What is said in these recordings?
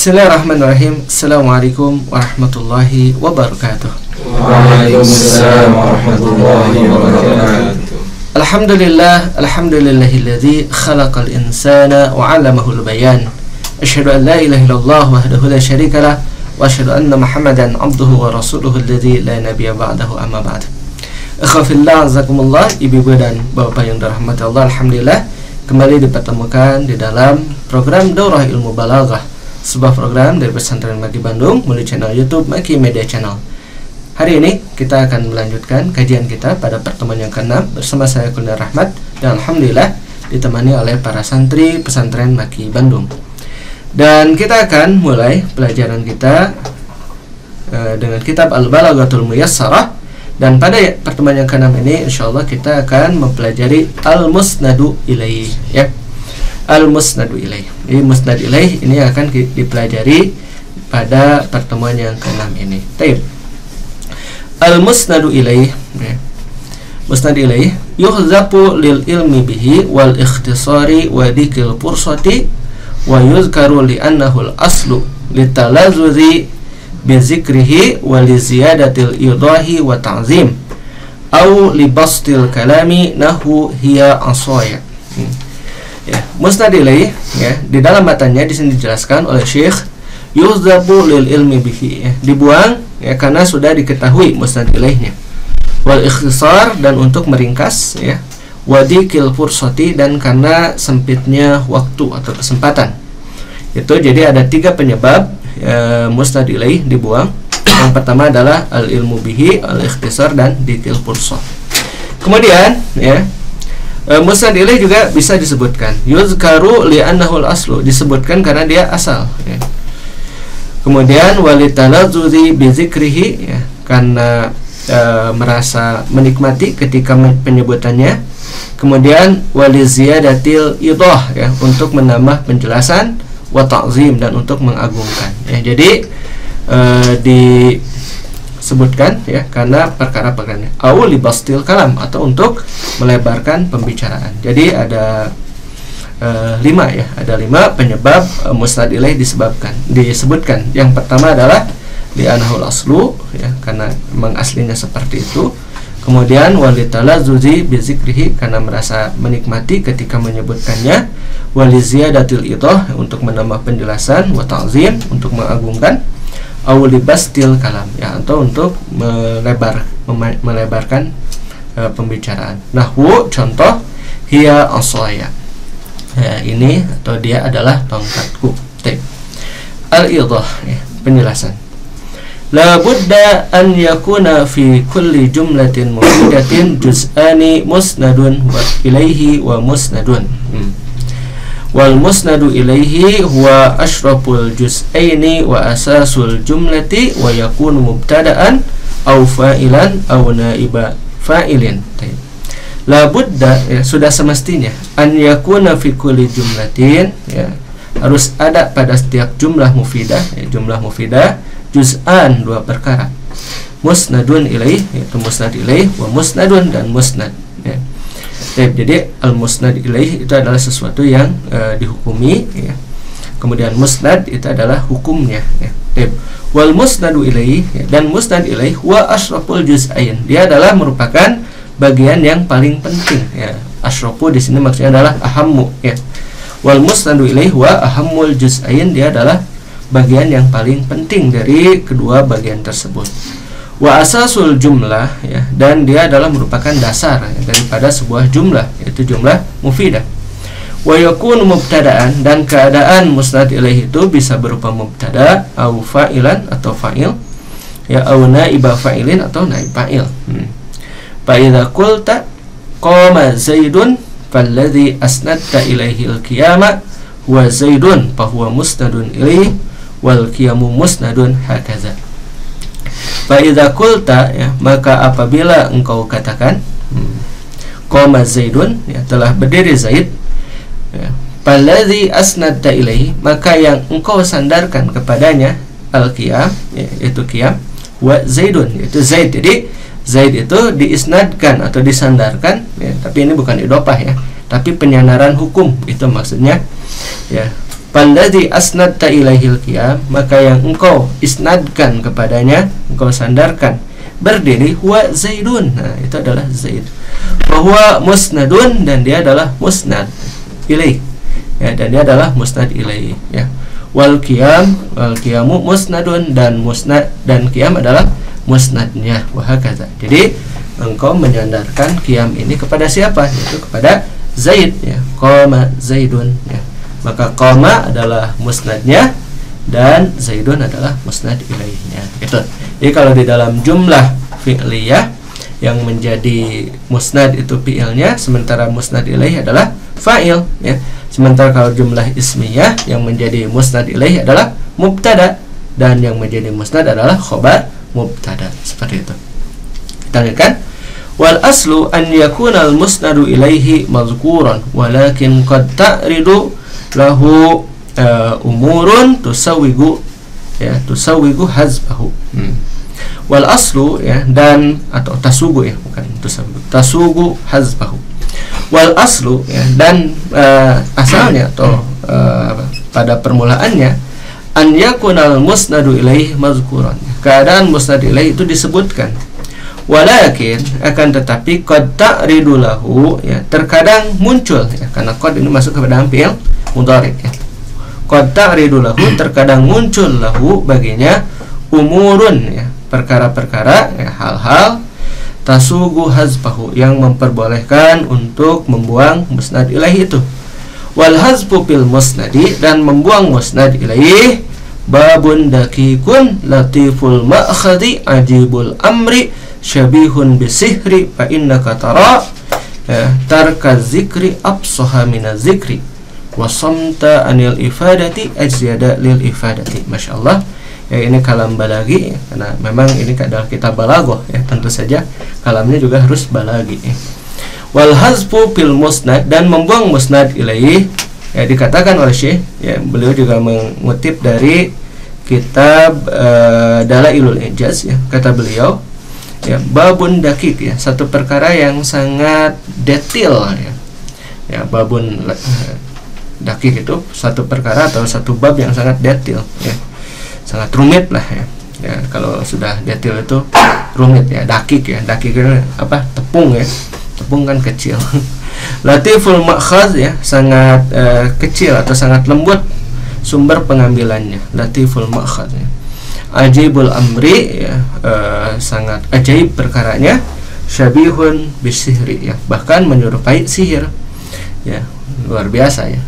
Bismillahirrahmanirrahim. Assalamualaikum warahmatullahi wabarakatuh. Waalaikumsalam warahmatullahi wabarakatuh. Alhamdulillahilladzi khalaqal insana wa 'allamahul bayan. Asyhadu an la ilaha illallah wahdahu la syarikalah wa asyhadu anna Muhammadan 'abduhu wa rasuluhu alladzi la nabiyya ba'dahu, amma ba'd. Akhafillah azakumullah, ibu-ibu dan bapak yang dirahmati Allah, alhamdulillah kembali dipertemukan di dalam program Daurah Ilmu Balaghah, sebuah program dari Pesantren Maki Bandung melalui channel YouTube Maki Media Channel. Hari ini kita akan melanjutkan kajian kita pada pertemuan yang ke-6 bersama saya Kurnia Rahmat, dan alhamdulillah ditemani oleh para santri Pesantren Maki Bandung. Dan kita akan mulai pelajaran kita dengan kitab Al-Balaghatul Muyassarah. Dan pada pertemuan yang ke-6 ini insyaallah kita akan mempelajari Al-Musnadu Ilaih, ya. Al-Musnadu Ilaih. Jadi Musnad Ilaih ini akan dipelajari pada pertemuan yang ke-6 ini. Baik. Al-Musnadu Ilaih, ya. Musnad Ilaih yuhzafu lil ilmi bihi wal ikhtisari wa dzikil fursati wa yuzkaru li annahu al-aslu litalazzuzi bi zikrihi wa li ziyadatil idahi wa ta'zim au li bastil kalami nahu hiya asaya. Ya, Musnad Ilaih, ya, di dalam matanya di sini dijelaskan oleh Syekh yuzabu lil ilmi bihi, ya, dibuang, ya, karena sudah diketahui Musnad Ilaihnya, wal ikhtisar, dan untuk meringkas, ya, wadikil fursati, dan karena sempitnya waktu atau kesempatan. Itu jadi ada 3 penyebab Musnad Ilaih dibuang. Yang pertama adalah al ilmu bihi, al ikhtisar, dan dikil fursat. Kemudian, ya, Musnad Ilaih juga bisa disebutkan yuzkaru li'annahu al-aslu, disebutkan karena dia asal, ya. Kemudian walitalazzuzi bi zikrihi, ya, karena merasa menikmati ketika penyebutannya. Kemudian waliziyadatil idah, ya, untuk menambah penjelasan, wa ta'zim, dan untuk mengagungkan, ya. Jadi disebutkan, ya, karena perkara-perkara au libastil kalam, atau untuk melebarkan pembicaraan. Jadi ada 5, ya, ada 5 penyebab Musnad Ilaih disebutkan. Yang pertama adalah li'anahul aslu, ya, karena memang aslinya seperti itu. Kemudian walitalazzuzi bizikrihi, karena merasa menikmati ketika menyebutkannya. Waliziyadatil idah, untuk menambah penjelasan. Wa ta'zim, untuk mengagungkan. Aulibastil kalam, ya, atau untuk melebarkan pembicaraan. Nahwu, contoh, hiya asaya, ya, ini atau dia adalah tongkatku. Al-idah, ya, penjelasan. La budda an yakuna fi kulli jumlatin mufidatin juz'ani musnadun wa ilaihi wa musnadun. Wal musnadu ilaihi huwa ashraful juz'aini wa asasul jumlati wa yakunu mubtada'an aw fa'ilan aw naiba fa'ilin. La budda, ya, sudah semestinya, an yakuna fi kulli jumlatin, ya, harus ada pada setiap jumlah mufidah, ya, jumlah mufidah juz'an, 2 perkara. Musnadun ilaih, yaitu musnad ilaih, wa musnadun, dan musnad, ya. Jadi al-musnad ilaih itu adalah sesuatu yang dihukumi, ya. Kemudian musnad itu adalah hukumnya, ya. Wal musnadu ilaih, ya, dan musnad ilaih wa asyraful juz'ain, dia adalah merupakan bagian yang paling penting, ya. Asyrafu di sini maksudnya adalah ahammu, ya. Wal musnadu ilaih wa ahammul juz'ain, dia adalah bagian yang paling penting dari kedua bagian tersebut. Wa asasul jumlah, ya, dan dia adalah merupakan dasar, ya, daripada sebuah jumlah, yaitu jumlah mufidah. Wa yakunu mubtada'an, dan keadaan musnad ilaih itu bisa berupa mubtada, au fa'ilan, atau fa'il, ya, au naiba fa'ilin, atau naib fa'il. Fa idza qulta qama zaidun falladhi asnadta ilaihi al-qiyama huwa zaidun fa huwa musnadun ilaih wal qiyamu musnadun hakaza. Fa idza qulta, ya, maka apabila engkau katakan qama zaidun, ya, telah berdiri Zaid, ya, falladhi asnadta ilaihi, maka yang engkau sandarkan kepadanya al-qiyam, ya, itu qiyam, wa zaidun, yaitu Zaid. Jadi Zaid itu diisnadkan atau disandarkan, ya, tapi ini bukan idhofah, ya, tapi penyandaran hukum, itu maksudnya, ya. Falladzi asnadta ilaihil qiyam, maka yang engkau isnadkan kepadanya, engkau sandarkan berdiri, huwa Zaidun, nah itu adalah Zaid. Bahwa musnadun, dan dia adalah musnad ilaih, ya, dan dia adalah musnad ilaih, ya. Wal qiyamu musnadun, dan musnad dan qiyam adalah musnadnya, wahakaza. Jadi engkau menyandarkan qiyam ini kepada siapa? Yaitu kepada Zaid, ya. Qama Zaidun, ya. Maka qama adalah musnadnya dan Zaidun adalah musnad ilaihnya. Gitu. Jadi kalau di dalam jumlah fi'liyah yang menjadi musnad itu fi'ilnya, sementara musnad ilaih adalah fa'il, ya. Sementara kalau jumlah ismiyah yang menjadi musnad ilaih adalah mubtada, dan yang menjadi musnad adalah khobar mubtada. Seperti itu. Kita lihat kan? Wal aslu an yakuna al musnadu ilaihi mazkuran, walakin qad ta'ridu lahu umurun tusawwigu, ya, tusawwigu hazbahu. Wal aslu, ya, dan atau tasugu, ya, bukan tusawwigu, tasugu hazbahu. Wal aslu, ya, dan asalnya atau pada permulaannya, an yakunal musnadu ilaihi mazkuran, keadaan musnad ilaihi itu disebutkan. Walakin, akan tetapi, qad ta'ridu lahu, ya, terkadang muncul, ya, karena qad ini masuk kepada fi'il mudhari', ya. Qad ta'ridu lahu, terkadang muncul lahu baginya umurun, ya, perkara-perkara, ya, hal-hal tasugu hazbahu, yang memperbolehkan untuk membuang musnad ilaih itu. Wal hazbu bil musnadi, dan membuang musnad ilaih, babun dakikun latiful ma'khadi ajibul amri syabihun bisihri fa innaka tara, tarka zikri absaha minaz zikri wa samta anil ifadati ajyada lil ifadati. Masya Allah, ya, ini kalam balagi, ya, karena memang ini adalah kitab balaghah, ya, tentu saja kalamnya juga harus balagi, ya. Wal hazfu fil musnad, dan membuang musnad ilaih, ya, dikatakan oleh Syekh, ya, beliau juga mengutip dari kitab Dalailul Ijaz, ya, kata beliau, ya, babun dakik, ya, satu perkara yang sangat detail, ya, ya, babun dakik itu satu perkara atau satu bab yang sangat detail, ya, sangat rumit lah, ya. Ya, kalau sudah detail itu rumit, ya. Dakik, ya, dakik itu apa? Tepung, ya, tepung kan kecil. Latiful makhaz, ya, sangat kecil atau sangat lembut sumber pengambilannya. Latiful makhaz, ya. Ajibul amri, ya, sangat ajaib perkaranya. Syabihun bisihri, ya, bahkan menyerupai sihir, ya, luar biasa, ya.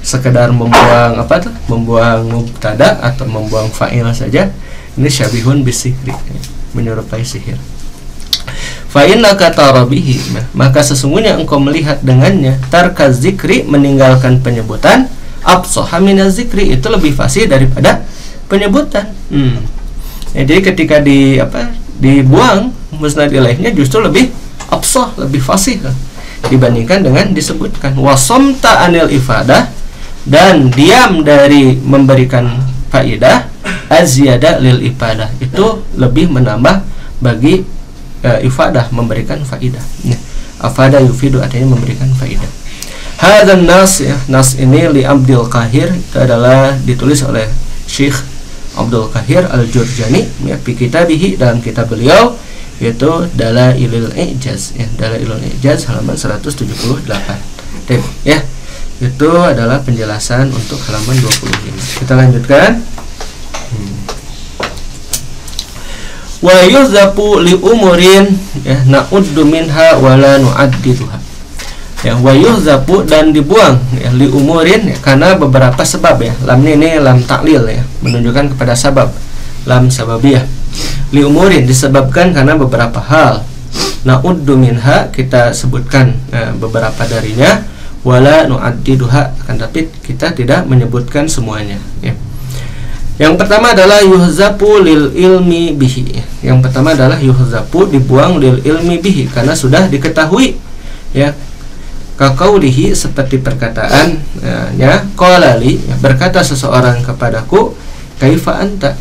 Sekedar membuang apa tuh? Membuang mubtada atau membuang fa'il saja, ini syabihun bisihri, ya, menyerupai sihir. Fa innaka tara bihi, maka sesungguhnya engkau melihat dengannya, tarka zikri, meninggalkan penyebutan, absaha minaz zikri, itu lebih fasih daripada penyebutan. Ya, jadi ketika dibuang musnad ilaihnya justru lebih absah, lebih fasih dibandingkan dengan disebutkan. Wasamta anil ifadah, dan diam dari memberikan faidah, azyada lil ifadah, itu lebih menambah bagi ifadah, memberikan faidah, ya. Afada yufidu, artinya memberikan faidah. Hadzal nas, ya, nas ini li Abdul Qahir, itu adalah ditulis oleh Syekh Abdul Qahir Al-Jurjani, ya, fi kitabihi, dalam kitab beliau yaitu Dalailul Ijaz, ya, Dalailul Ijaz halaman 178. Ya, itu adalah penjelasan untuk halaman 25. Kita lanjutkan. Wa yuzapu li umurin, ya, na'uddu minha wa la nu'addiduha, ya, wa yuzapu, dan dibuang, ya, li umurin, ya, karena beberapa sebab, ya. Lamnya ini lam ta'lil, ya, menunjukkan kepada sabab, lam sababiyah. Li umurin, disebabkan karena beberapa hal. Na'uddu minha, kita sebutkan beberapa darinya. Wala nu'addiduha, akan tapi kita tidak menyebutkan semuanya, ya. Yang pertama adalah yuhzapu lil ilmi bihi. Yang pertama adalah yuhzapu, dibuang, lil ilmi bihi, karena sudah diketahui, ya. Kaqaulihi, seperti perkataan, ya, qala li, ya, berkata seseorang kepadaku, kaifa anta,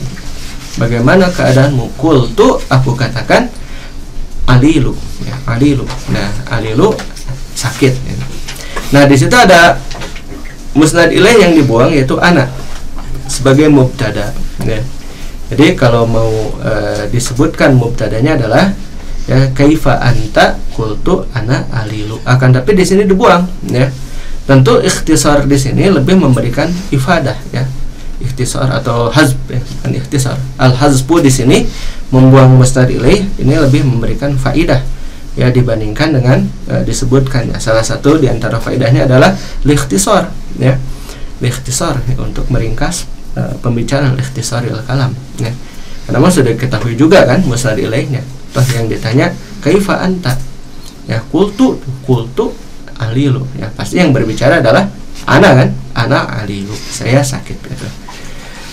bagaimana keadaanmu? Qultu, aku katakan, alilu, ya, alilu. Nah, alilu sakit, ya. Nah, di situ ada musnad ilaih yang dibuang yaitu ana sebagai mubtada ya. Jadi kalau mau disebutkan mubtadanya adalah ya kaifa anta qultu ana alilu, akan tapi di sini dibuang ya. Tentu ikhtisar di sini lebih memberikan ifadah ya, ikhtisar atau hazb ya, bukan ikhtisar. Al hazbu di sini membuang musnad ilaih ini lebih memberikan faidah ya dibandingkan dengan disebutkannya. Salah satu di antara faedahnya adalah likhtisar ya, likhtisar ya, untuk meringkas pembicaraan ikhtisaril kalam ya. Karena sudah diketahui juga kan musnad ilaihnya. Toh yang ditanya kaifa anta ya, qultu alilu ya, pasti yang berbicara adalah ana kan, ana alilu, saya sakit gitu.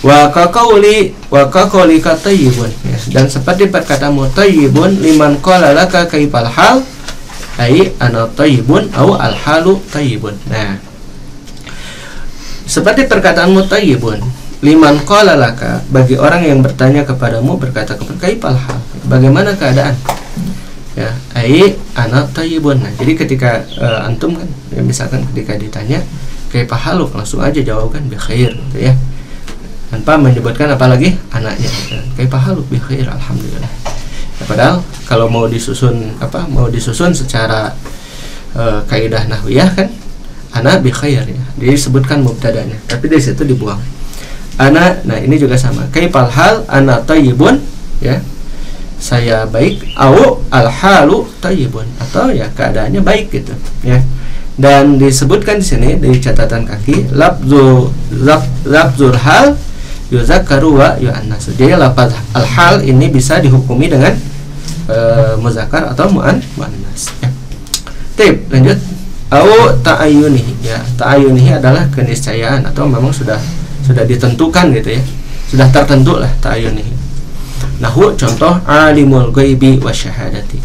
Wa kaqauli tayyibun ya, dan seperti perkataanmu tayyibun liman qala laka kaifal hal ai ana tayyibun au al halu tayyibun. Nah, seperti perkataanmu tayyibun liman qala laka, bagi orang yang bertanya kepadamu, berkata kepada kaifal hal, bagaimana keadaan ya, ai ana tayyibun. Nah, jadi ketika antum kan ya, misalkan ketika ditanya kaifal halu, langsung aja jawabkan bi khair gitu ya, tanpa menyebutkan apalagi anaknya. Kaifal halu bi khair, alhamdulillah ya, padahal kalau mau disusun secara kaidah nahwiyah kan ana bi khair ya, disebutkan mubtadanya, tapi di situ dibuang ana. Nah, ini juga sama, kaifal hal ana tayyibun ya, saya baik, au al halu tayyibun, atau ya keadaannya baik gitu ya. Dan disebutkan di sini di catatan kaki lafzul hal yuzakkaru wa yu'annas. Jadi lafaz al hal ini bisa dihukumi dengan muzakkar atau muannas ya. Tip, lanjut. Au ta'ayyunihi ya, ta'ayyunihi adalah keniscayaan atau memang sudah ditentukan gitu ya, sudah tertentu lah ta'ayyunihi. Nahu contoh alimul ghaibi wasyahadati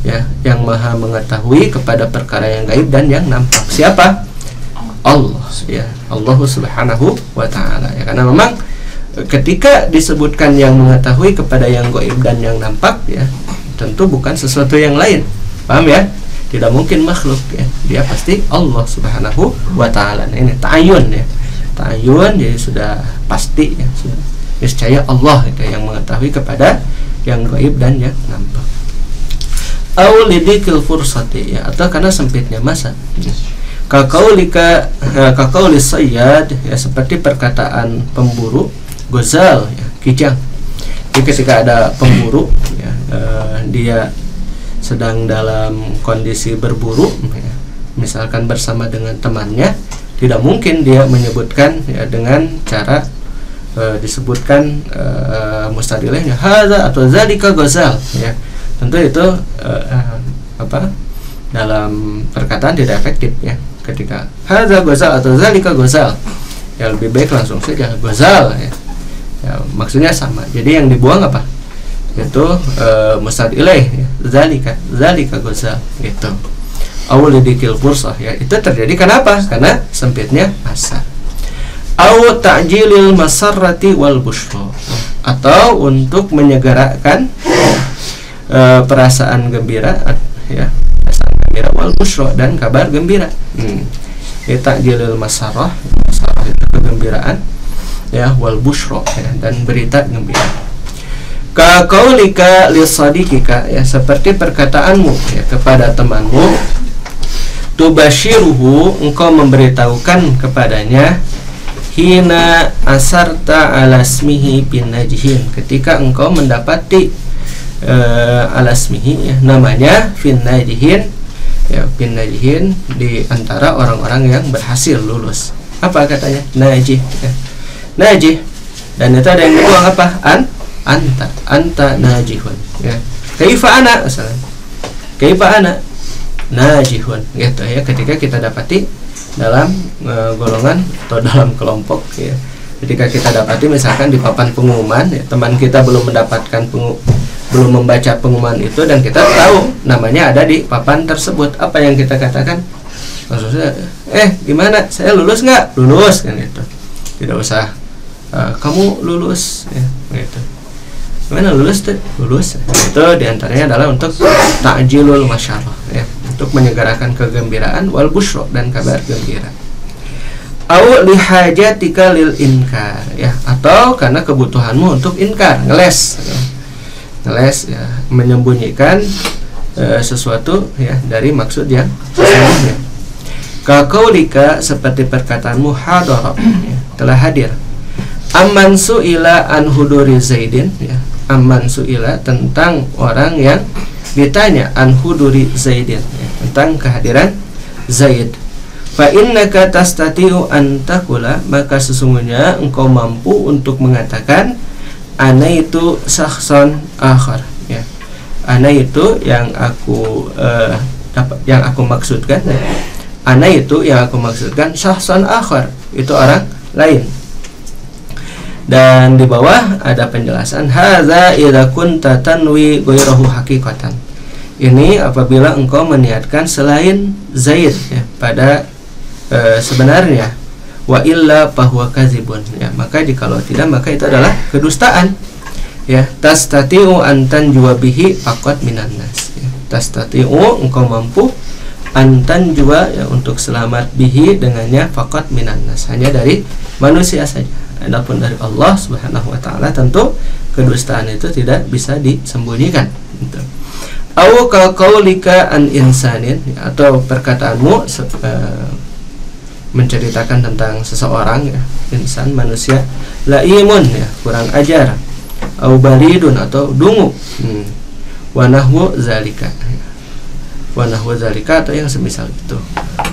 ya, yang maha mengetahui kepada perkara yang gaib dan yang nampak. Siapa? Allah ya, Allah subhanahu wa ta'ala ya. Karena memang ketika disebutkan yang mengetahui kepada yang gaib dan yang nampak ya, tentu bukan sesuatu yang lain, paham ya? Tidak mungkin makhluk ya, dia pasti Allah subhanahu wa ta'ala. Nah, ini ta'ayyun ya, ta'ayyun jadi sudah pasti ya, sudah niscaya Allah itu yang mengetahui kepada yang gaib dan yang nampak. Au lidikil fursati ya, atau karena sempitnya masa. Kaqaulis sayyad ya, seperti perkataan pemburu gozal ya, kijang. Jadi ketika ada pemburu ya, dia sedang dalam kondisi berburu ya, misalkan bersama dengan temannya, tidak mungkin dia menyebutkan ya dengan cara disebutkan musnad ilaihnya hadza atau zalika gozal ya. Tentu itu dalam perkataan tidak efektif ya. Ketika hadza gozal atau zalika gozal ya, lebih baik langsung saja gozal ya. Ya, maksudnya sama. Jadi yang dibuang apa? Itu musnad ilaih ya, zalika gozal gitu. Awal dikil fursah ya, itu terjadi kenapa? Karena sempitnya masa. Au ta'jilil masarrati wal busyra, atau untuk menyegerakan perasaan gembira ya, perasaan gembira wal busyra, dan kabar gembira. Ta'jilil masarrah itu kegembiraan ya, wal busyra ya, dan berita gembira. Ka qaulika lisadikika ya, seperti perkataanmu ya kepada temanmu, tubashiruhu, engkau memberitahukan kepadanya, hina asarta ala ismihi bin najhin, ketika engkau mendapati ala ismihi ya, namanya fin najhin ya, bin najhin, di antara orang-orang yang berhasil lulus. Apa katanya? Najih ya. Najih, dan itu ada yang dibuang apa? Anta najihun ya. Kaifa ana misalnya, kaifa ana najihun gitu ya, ketika kita dapati dalam golongan atau dalam kelompok ya, ketika kita dapati misalkan di papan pengumuman ya, teman kita belum mendapatkan belum membaca pengumuman itu, dan kita tahu namanya ada di papan tersebut, apa yang kita katakan? Maksudnya gimana, saya lulus nggak? Lulus kan gitu, tidak usah kamu lulus ya gitu. Gimana lulus tuh? Lulus. Itu diantaranya adalah untuk ta'jilul masyarah ya, untuk menyegerakan kegembiraan wal busyra, dan kabar gembira. au lihajatika lil inkar, ya, atau karena kebutuhanmu untuk inkar, ngeles ya, menyembunyikan sesuatu ya dari maksud yang sesungguhnya. Kaqaulika, seperti perkataanmu hadara, ya, telah hadir. Amman su'ila an huduri Zaidin, ya, amman su'ila tentang orang yang ditanya an huduri Zaidin, ya, tentang kehadiran Zaid. Fa innaka tastati'u an taqula, maka sesungguhnya engkau mampu untuk mengatakan ana itu syakhsan akhar, ya. Ana itu yang aku maksudkan, ya. Ana itu yang aku maksudkan syakhsan akhar, itu orang lain. Dan di bawah ada penjelasan hadza idza kunta tanwi ghairahu haqiqatan. Ini apabila engkau meniatkan selain Zaid, ya, pada sebenarnya. Wa illa fahuwa kadzibun, ya, maka jikalau tidak maka itu adalah kedustaan, ya. Tastati'u an tanjuwa bihi faqat minan nas, ya. Tastati'u, engkau mampu, antan juga, ya, untuk selamat bihi dengannya faqat minan nas, hanya dari manusia saja. Adapun dari Allah Subhanahu wa taala tentu kedustaan itu tidak bisa disembunyikan, gitu. Au qaulika an insanin, ya, atau perkataanmu menceritakan tentang seseorang, ya, insan, manusia, laimun, ya, kurang ajar, au balidun, atau dungu, wa nahwu zalika, wa nahwu zalika, atau yang semisal itu.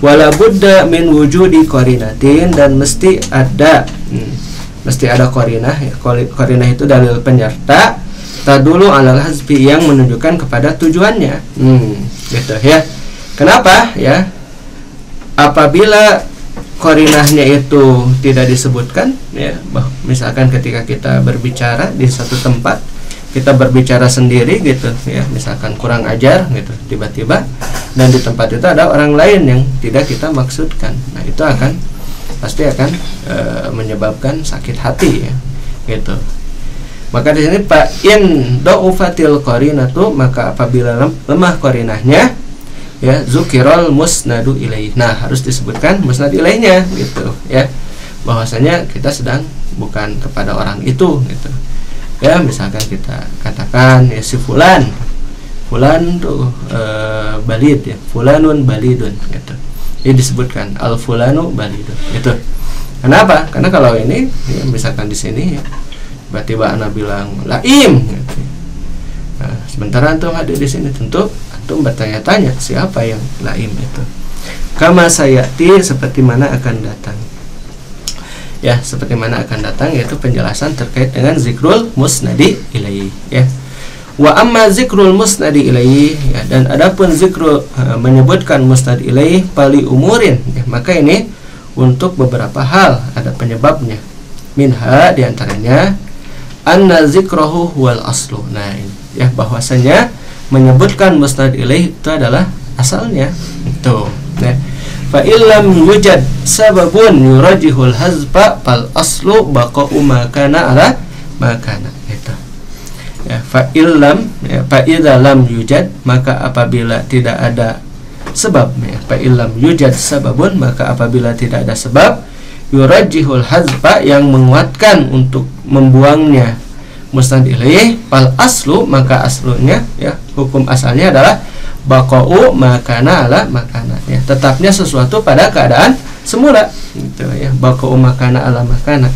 Wala budda min wujudi qarinatin, dan mesti ada qarinah, ya. Qarinah itu dalil penyerta tadulu alal hazfi, yang menunjukkan kepada tujuannya, gitu, ya. Kenapa, ya? Apabila qarinahnya itu tidak disebutkan, ya, misalkan ketika kita berbicara di satu tempat, kita berbicara sendiri, gitu, ya, misalkan kurang ajar, gitu, tiba-tiba dan di tempat itu ada orang lain yang tidak kita maksudkan, nah itu pasti akan menyebabkan sakit hati, ya, gitu. Maka di sini fa in da'ufatil qarinatu, maka apabila lemah qarinahnya, ya, zukirul musnadu ilaih, nah harus disebutkan musnad ilaihnya, gitu, ya, bahwasanya kita sedang bukan kepada orang itu, gitu, ya. Misalkan kita katakan, ya, si fulan tuh balid, ya, fulanun balidun, gitu. Ini disebutkan al fulanu balidun, gitu. Kenapa? Karena kalau ini, ya, misalkan di sini, ya, tiba-tiba anak bilang laim, gitu. Nah, sementara antum hadir di sini, tentu antum bertanya-tanya siapa yang laim itu. Kama sayati, seperti mana akan datang, ya, seperti mana akan datang, yaitu penjelasan terkait dengan zikrul musnadi ilaihi, ya. Wa amma zikrul musnadi ilaihi, ya, dan adapun zikrul menyebutkan musnad ilaihi pali umurin, ya, maka ini untuk beberapa hal, ada penyebabnya. Minha, diantaranya anna zikrahu wal aslu, nah ini, ya, bahwasanya menyebutkan musnad ilaih itu adalah asalnya, itu, ya. Fa illam yujad sababun yurajihul hazfa fal aslu baqa'u ma kana ala ma kana, itu, ya. Fa illam, ya, fa idza lam yujad, maka apabila tidak ada sebab, ya, fa illam yujad sababun, maka apabila tidak ada sebab, yurajihul hazfa, yang menguatkan untuk membuangnya musnad ilaih, fal aslu, maka aslunya, ya, hukum asalnya adalah baqa'u makana ala makana, ya, tetapnya sesuatu pada keadaan semula, gitu, ya, baqa'u makana ala makana.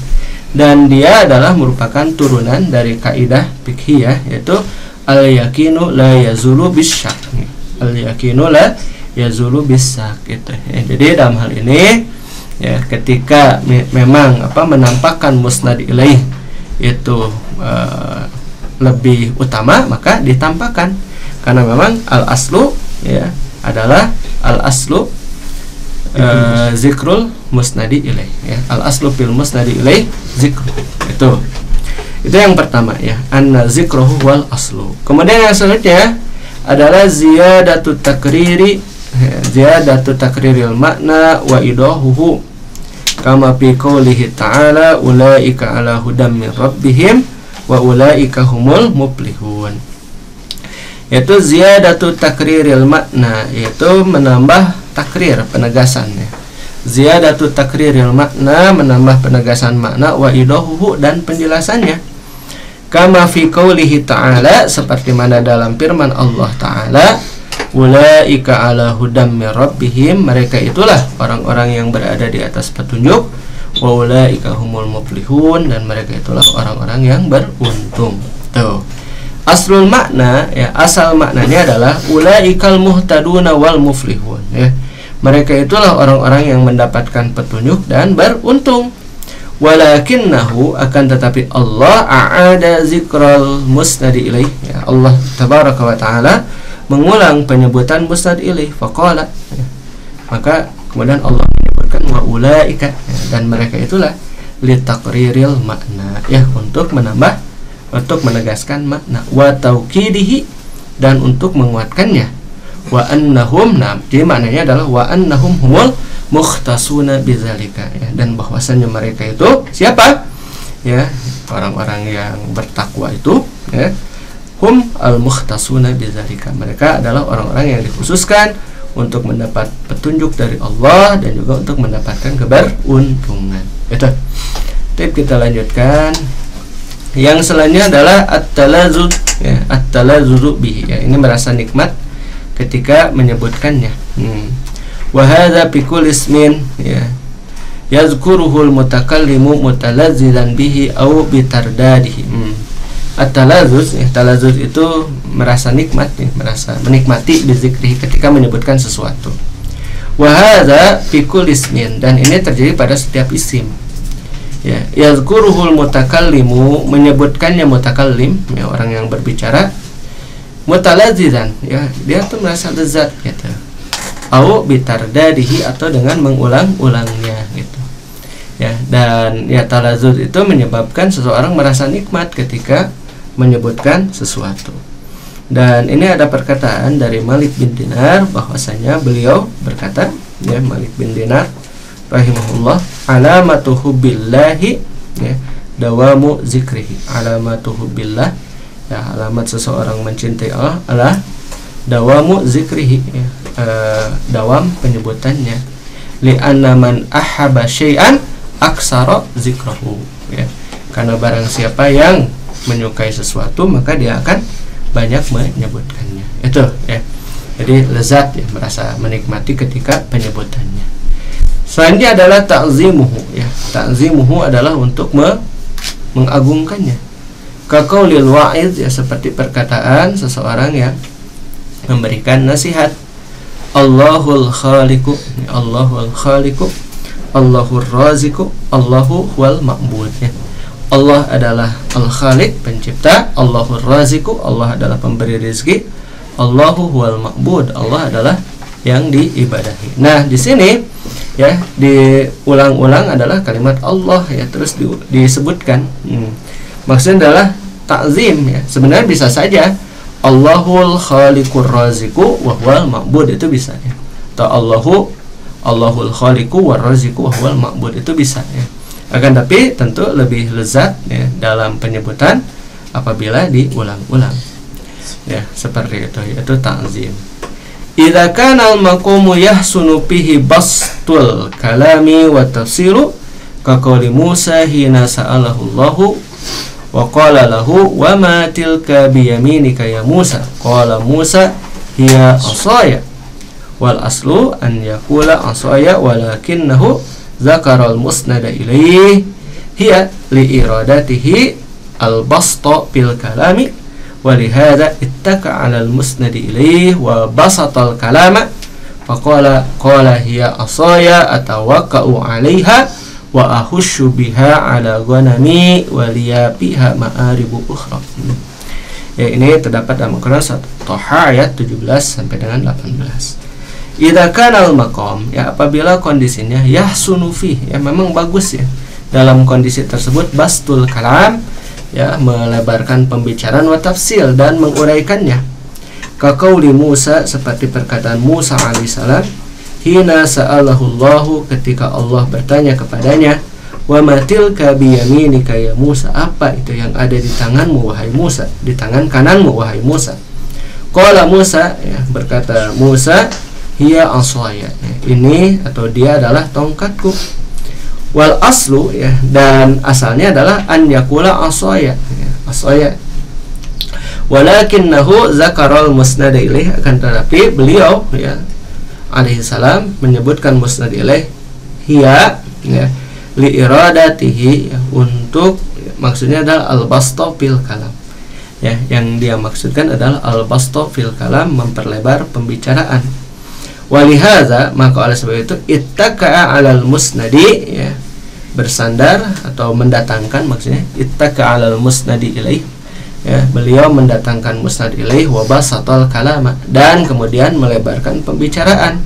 Dan dia adalah merupakan turunan dari kaidah fiqhiyah, yaitu al yakinu la yazulu bisyak, al yakinu la yazulu bisyak, gitu, ya. Jadi dalam hal ini, ya, ketika memang menampakkan musnad ilaih itu lebih utama, maka ditampakkan, karena memang al aslu, ya, adalah al aslu zikrul musnadi ilaih, ya, al aslu fil musnadi ilaih zikr, itu yang pertama, ya, anna zikruhu wal aslu. Kemudian yang selanjutnya adalah ziyadatu takriri, ya, ziyadatu takriril makna wa idahuhu, kama fi qoulihi ta'ala ulaika ala hudam min rabbihim wa ulaika humul muflihun, yaitu ziyadatu takriril makna, yaitu menambah takrir, penegasannya, ziyadatu takriril makna, menambah penegasan makna, wa idahuhu, dan penjelasannya. Kama fi qoulihi ta'ala, seperti mana dalam firman Allah Ta'ala, ulaika ala hudam mir rabbihim, mereka itulah orang-orang yang berada di atas petunjuk, wa ulaika humul muflihun, dan mereka itulah orang-orang yang beruntung. Tuh. Aslul makna, ya, asal maknanya adalah ulaikal muhtaduna wal muflihun, ya. Mereka itulah orang-orang yang mendapatkan petunjuk dan beruntung. Walakinnahu, akan tetapi Allah a'ada zikral musnadi ilaih, ya, Allah tabaraka wa ta'ala mengulang penyebutan musnad ilaih, faqala, ya. Maka kemudian Allah menyebutkan wa ulaika, ya, dan mereka itulah litaqriril makna, ya, untuk menambah, untuk menegaskan makna, wa tauqidihi, dan untuk menguatkannya, wa annahum, nah, jadi maknanya adalah wa annahum humul mukhtasuna bidzalika, ya, dan bahwasanya mereka itu siapa? Ya, orang-orang yang bertakwa itu, ya, hum al mukhtasuna bidzalika, mereka adalah orang-orang yang dikhususkan untuk mendapat petunjuk dari Allah dan juga untuk mendapatkan keberuntungan. Itu. Tip kita lanjutkan. Yang selanjutnya adalah at-talazuz, ya, at-talazuzu bihi, ya, ini merasa nikmat ketika menyebutkannya. Wa hadza bi kulli ismin, ya, yazkuruhul mutakallimu mutalazzizan bihi aw bitardadihi. At-talazuz, ya, talazuz itu merasa nikmat, ya, merasa menikmati bizikri ketika menyebutkan sesuatu. Wa hadza bi kulli ismin, dan ini terjadi pada setiap isim. Ya, yazkuruhul mutakallimu, menyebutkannya mutakallim, ya, orang yang berbicara, mutalazzizan, ya, dia tuh merasa lezat gitu. Au bitardadihi, atau dengan mengulang-ulangnya gitu. Ya, dan ya talazuz itu menyebabkan seseorang merasa nikmat ketika menyebutkan sesuatu. Dan ini ada perkataan dari Malik bin Dinar, bahwasanya beliau berkata, ya, Malik bin Dinar rahimahullah, alamatu hubbillahi, ya, dawamu zikrihi. Alamatu hubbillah, ya, alamat seseorang mencintai Allah adalah dawamu zikrihi, ya, dawam penyebutannya. Li'anna man ahabba syai'an aksara zikrahu, ya, karena barang siapa yang menyukai sesuatu maka dia akan banyak menyebutkannya. Itu, ya. Jadi lezat, ya, merasa menikmati ketika penyebutannya. Selanjutnya adalah ta'zimuhu, ya. Ta'zimuhu adalah untuk mengagungkannya. Kaqaulil wa'id, ya, seperti perkataan seseorang yang memberikan nasihat. Allahul khaliqu, ya, Allahul khaliqu, Allahur raziqu, Allahu huwal ma'bud, ya. Allah adalah al-khaliq, pencipta, Allahur raziqu, Allah adalah pemberi rezeki, Allahu huwal ma'bud, Allah adalah yang diibadahi. Nah, di sini, ya, diulang-ulang adalah kalimat Allah, ya, terus disebutkan. Maksudnya adalah ta'zim, ya. Sebenarnya bisa saja Allahul khaliqur raziqu wa huwal ma'bud, itu bisa, ya. Atau Allahul khaliqu war raziqu wa huwal ma'bud, itu bisa, ya. Akan tapi tentu lebih lezat, ya, dalam penyebutan apabila diulang-ulang, ya, seperti itu, yaitu ta'zim. Idza kana al-maqamu yahsunu fihi bastul kalami wa tafsiru ka qauli Musa hina sa'alahu Allahu wa qala lahu wa ma tilka bi yaminika ya Musa, qala Musa hiya asaya, wal aslu an yaqula asaya walakinnahu zakara al-musnada ilayhi hiya li iradatihi al-basta bil kalami, ولهذا اتكى على المسند إليه وبسط الكلام فقال هي عصاي أتوكأ عليها وأهش بها على غنمي ولي بها مآرب أخرى. Ya, ini terdapat dalam Al-Quran Thaha ayat 17 sampai dengan 18. Idza kana al-maqam, ya, apabila kondisinya yahsunu fi, ya, memang bagus, ya, dalam kondisi tersebut bastul kalam, ya, melebarkan pembicaraan wa tafsil, dan menguraikannya. Kaqauli Musa, seperti perkataan Musa alaihissalam, hina sa'alahu Allahu, ketika Allah bertanya kepadanya, wa ma tilka bi yaminika ya Musa, apa itu yang ada di tanganmu wahai Musa, di tangan kananmu wahai Musa. Qala Musa, ya, berkata Musa, hiya asaya, ini atau dia adalah tongkatku. Wal aslu, ya, dan asalnya adalah an yakula asaya, ya, asaya. Walakinnahu zakarul musnad ilaih, akan tetapi beliau, ya, alaihi salam menyebutkan musnad ilaih hiya, ya, li iradatihi, ya, untuk, ya, maksudnya adalah al-basta fil kalam, ya, yang dia maksudkan adalah al-basta fil kalam, memperlebar pembicaraan. Walihaza, maka oleh sebab itu ittaka'a 'alal musnadi, ya, bersandar atau mendatangkan, maksudnya ittaka'a 'alal musnadi ilaih, ya, beliau mendatangkan musnad ilaih wa basatal kalama, dan kemudian melebarkan pembicaraan.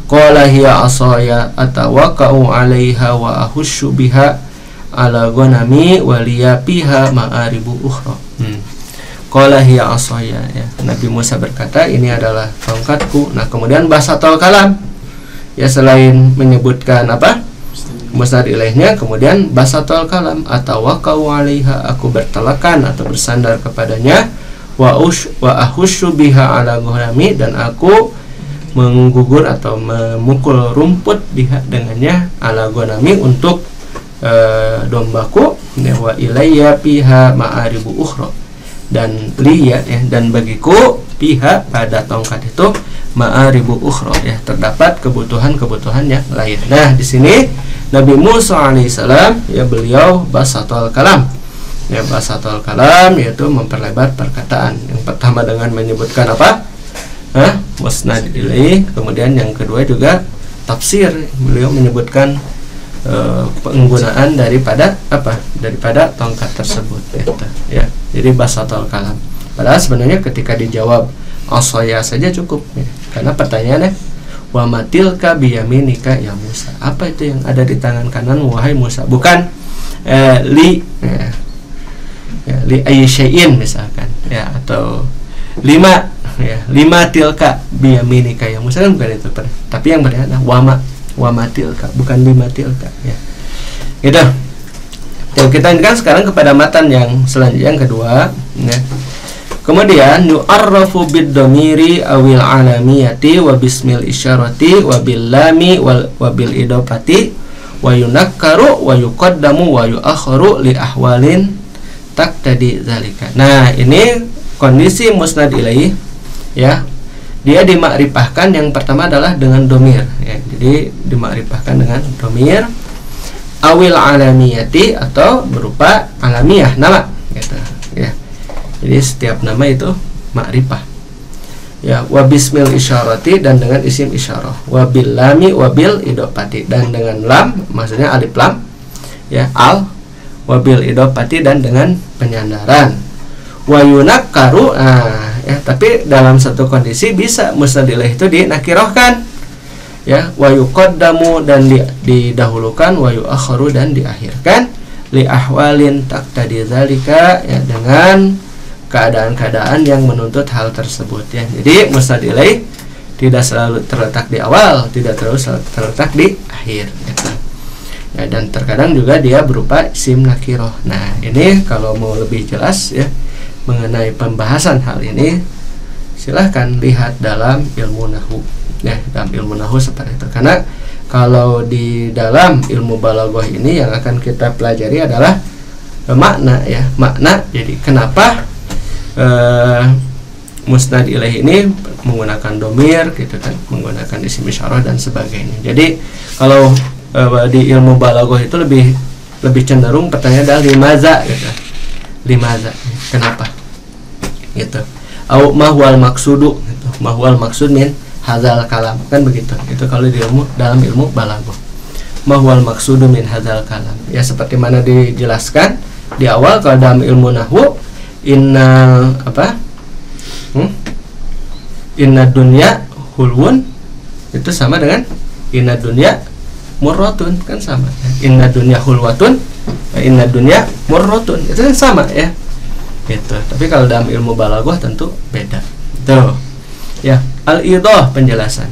Qala hiya asaya atawaqqa'u 'alaiha wa ahussu biha 'ala ghanami wa liya fiha ma'aribu ukhra. Qala hiya asaya, ya, Nabi Musa berkata, ini adalah tongkatku. Nah, kemudian basatal kalam, ya, selain menyebutkan apa musnad ilaihnya, kemudian basatal kalam, atawaqqa'u 'alaiha, aku bertelakan atau bersandar kepadanya, wa ahussu biha 'ala ghanami, dan aku menggugur atau memukul rumput dengannya, 'ala ghanami, untuk dombaku, ya, wa ilayya fiha ma'aribu ukhra, dan lihat, ya, dan bagiku pihak pada tongkat itu ma'aribu ukhra, ya, terdapat kebutuhan-kebutuhan yang lain. Nah, di sini Nabi Musa alaihissalam, ya, beliau basatul kalam, ya, basatul kalam yaitu memperlebar perkataan. Yang pertama dengan menyebutkan apa? Musnad ilaih, kemudian yang kedua juga tafsir, beliau menyebutkan penggunaan daripada apa? Daripada tongkat tersebut, gitu, ya. Jadi basatul kalam. Padahal sebenarnya ketika dijawab asaya saja cukup, ya. Karena pertanyaannya wa matilka biyaminika ya Musa. Apa itu yang ada di tangan kanan wahai Musa? Bukan li ayyi syai'in misalkan, ya, atau lima tilka biyaminika ya Musa, kan bukan itu. Tapi yang benar adalah wama tilka, bukan lima tilka, ya. Gitu. Dan kita kan sekarang kepada matan yang selanjutnya, yang kedua, ya. Kemudian yu'arrafu bid-dhamiri awil alamiyati wa bismil isyarati wa bil lami wa bil idafati wa yunakkaru wa yuqaddamu wa yu'akharu li ahwalin taqtadi zalika. Nah, ini kondisi musnad ilaih, ya. Dia dimakrifahkan, yang pertama adalah dengan domir, ya. Jadi dimakrifahkan dengan domir awil alamiyati, atau berupa alamiah, nama, gitu, ya. Jadi setiap nama itu makrifah, ya. Wa bismil isyarati, dan dengan isim isyarah. Wa bil lami wa bil idofati, dan dengan lam, maksudnya alif lam, ya, al. Wa bil idofati, dan dengan penyandaran. Wa yunakkaru, ya, tapi dalam satu kondisi bisa musnad ilaih itu dinakirahkan, ya. Wa yuqaddamu, dan didahulukan, wa yuakharu, dan diakhirkan, li ahwalin taqtadi zalika, ya, dengan keadaan-keadaan yang menuntut hal tersebut, ya. Jadi musnad ilaih tidak selalu terletak di awal, tidak selalu terletak di akhir, gitu. Ya, dan terkadang juga dia berupa isim nakirah. Nah, ini kalau mau lebih jelas, ya, mengenai pembahasan hal ini, silahkan lihat dalam ilmu nahwu, ya, dalam ilmu nahwu seperti itu. Karena kalau di dalam ilmu balaghah ini yang akan kita pelajari adalah makna, ya, makna. Jadi kenapa musnad ilaih ini menggunakan domir, gitu kan, menggunakan isim isyarah dan sebagainya. Jadi kalau di ilmu balaghah itu lebih cenderung pertanyaan adalah limaza, gitu. Limaza, kenapa, gitu. Au mahwal maksudu, gitu. Mahwal maksud min hadzal kalam, kan begitu. Itu kalau di dalam ilmu balaghah. Mahwal maksudu min hadzal kalam, ya, seperti mana dijelaskan di awal. Kalau dalam ilmu nahwu, inna dunya hulwun, itu sama dengan inna dunya murratun, kan sama, ya. Inna dunya hulwatun, inna dunya murratun, itu kan sama, ya, gitu. Tapi kalau dalam ilmu balaghah tentu beda. Tuh, ya, al-idah, penjelasan.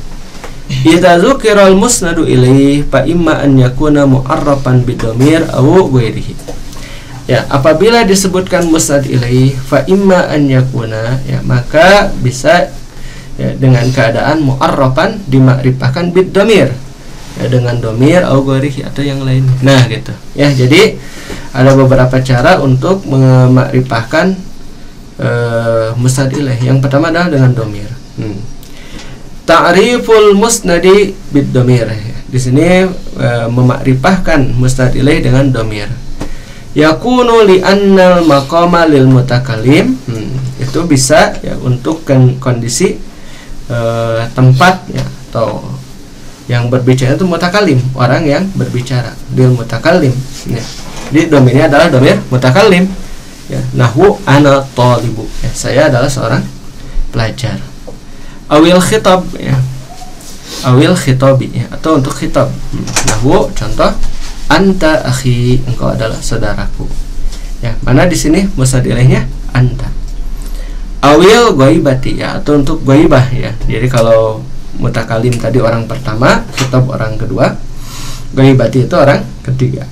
Idza dzukira al-musnadu ilaih fa imma an yakuna mu'arrafan bidhamir aw ghairihi. Ya, apabila disebutkan musnad ilaih fa imma an yakuna, ya, maka bisa ya, dengan keadaan mu'arrafan dimakrifahkan bid domir, ya, dengan domir au ghairihi atau yang lainnya. Nah gitu ya. Jadi ada beberapa cara untuk memakrifahkan musnad ilaih. Yang pertama adalah dengan domir. Ta'riful musnadi bid domir. Di sini memakrifahkan musnad ilaih dengan domir. Yakunu li annal maqama lil mutakallim. Itu bisa ya untuk kondisi tempatnya atau yang berbicara itu mutakallim, orang yang berbicara, lil mutakallim ya. Jadi domirnya adalah domir mutakallim ya. Nahwu ana thalibu ya, saya adalah seorang pelajar. Awil khitab ya, awil khitabi ya, atau untuk khitab. Nahwu contoh anta akhi, engkau adalah saudaraku ya. Mana di sini musnad ilaihnya anta. Awil ghaibati ya, atau untuk ghaibah ya. Jadi kalau mutakalim tadi orang pertama, khitab orang kedua, ghaibati itu orang ketiga.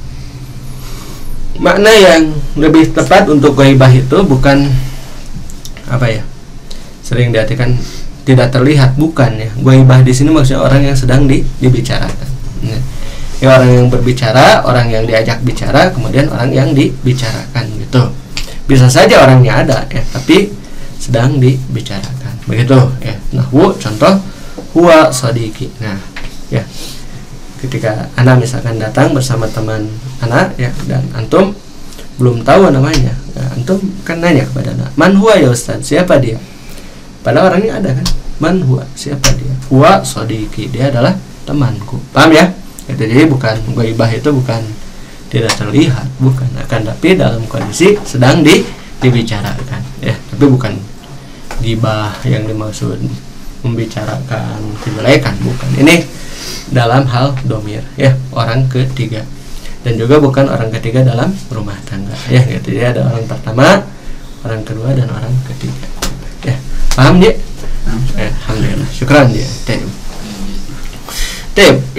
Makna yang lebih tepat untuk ghaibah itu bukan apa ya, sering diartikan tidak terlihat, bukan ya. Ghaibah di sini maksudnya orang yang sedang dibicarakan ya, orang yang berbicara, orang yang diajak bicara, kemudian orang yang dibicarakan gitu. Bisa saja orangnya ada ya, tapi sedang dibicarakan begitu ya. Nahwu contoh huwa sadiqi. Nah ya, ketika anak misalkan datang bersama teman anak ya, dan antum belum tahu namanya ya, antum kan nanya kepada anak, man huwa ya ustaz, siapa dia? Padahal orangnya ada kan, man huwa, siapa dia? Huwa sadiqi, dia adalah temanku. Paham ya? Itu jadi bukan ghaibah, itu bukan tidak terlihat, bukan, akan tapi dalam kondisi sedang dibicarakan ya, tapi bukan ghibah yang dimaksud membicarakan kejelekan, bukan. Ini dalam hal domir ya, orang ketiga, dan juga bukan orang ketiga dalam rumah tangga ya gitu. Jadi ada orang pertama, orang kedua, dan orang ketiga ya. Paham dia? Alhamdulillah, syukran dia.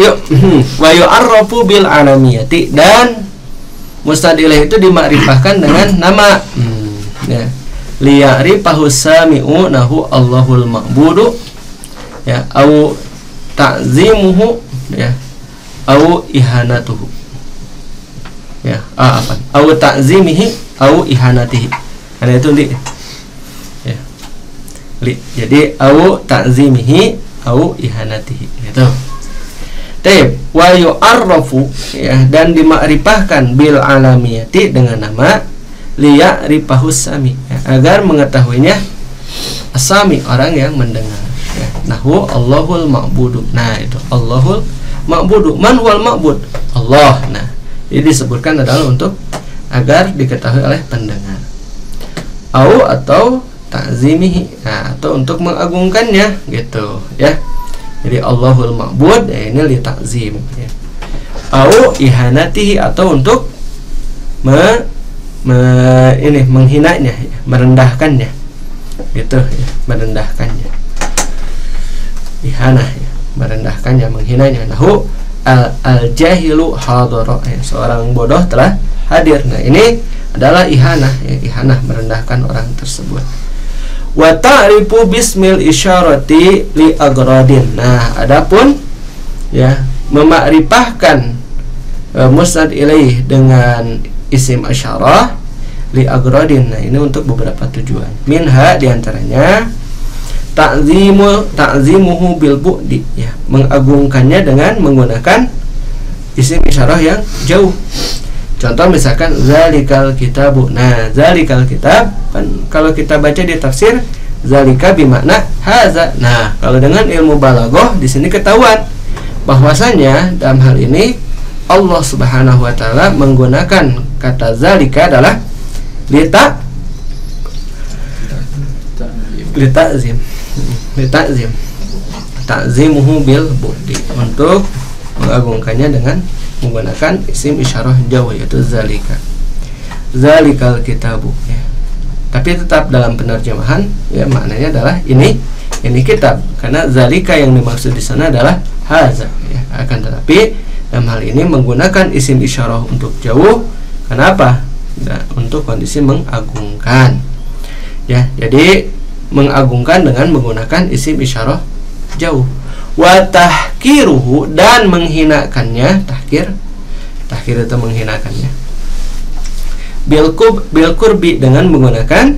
Yuk. Wa yu'arrafu bil alamiyati, dan musnad ilaih itu dimakrifahkan dengan nama ya. Liya'rifahu sami'u nahu Allahul ma'budu ya, au ta'zimuhu ya, au ihanatuhu ya, au ta'zimihi au ihanatihi. Ada itu ya. Jadi au ta'zimihi au ihanatihi gitu. Taib wa yu'arrafu ya, dan dimakrifahkan bil alamiyati dengan nama liya'rifahu sami ya, agar mengetahuinya asami, orang yang mendengar ya. Nahwu Allahul ma'budu. Nah itu Allahul ma'budu. Man huwal ma'bud? Allah. Nah ini disebutkan adalah untuk agar diketahui oleh pendengar. Au atau ta'zimihi, nah, atau untuk mengagungkannya gitu ya. Jadi Allahul ma'bud ya, ini li ta'zim ya. Au ihanatihi, atau untuk menghinanya ya, merendahkannya gitu ya, merendahkannya. Ihanah ya, merendahkannya, menghinanya. Nahu al-jahilu hadara ya, seorang bodoh telah hadir. Nah ini adalah ihanah ya, ihanah merendahkan orang tersebut. Wa ta'rifu bismil isyarati li agradin. Nah adapun ya, memakrifahkan musnad ilaih dengan isim asyarah li agradin. Nah ini untuk beberapa tujuan. Minha diantaranya ta'zimuhu bil bu'di ya, mengagungkannya dengan menggunakan isim isyarah yang jauh. Contoh misalkan zalikal kitabu. Nah zalikal kitab kan kalau kita baca di tafsir zalika bimakna haza. Nah kalau dengan ilmu balaghah di sini ketahuan bahwasanya dalam hal ini Allah Subhanahu wa taala menggunakan kata zalika adalah lita'zim ta'zimuhu bil bu'di, untuk mengagungkannya dengan menggunakan isim isyarah jauh, yaitu zalikal kitabu ya. Tapi tetap dalam penerjemahan ya, maknanya adalah ini kitab, karena zalika yang dimaksud di sana adalah haza ya. Akan tetapi dalam hal ini menggunakan isim isyarah untuk jauh. Kenapa? Nah, untuk kondisi mengagungkan ya. Jadi mengagungkan dengan menggunakan isim isyarah jauh. Wa tahkiruhu, dan menghinakannya, tahkir itu menghinakannya, bil qurbi, dengan menggunakan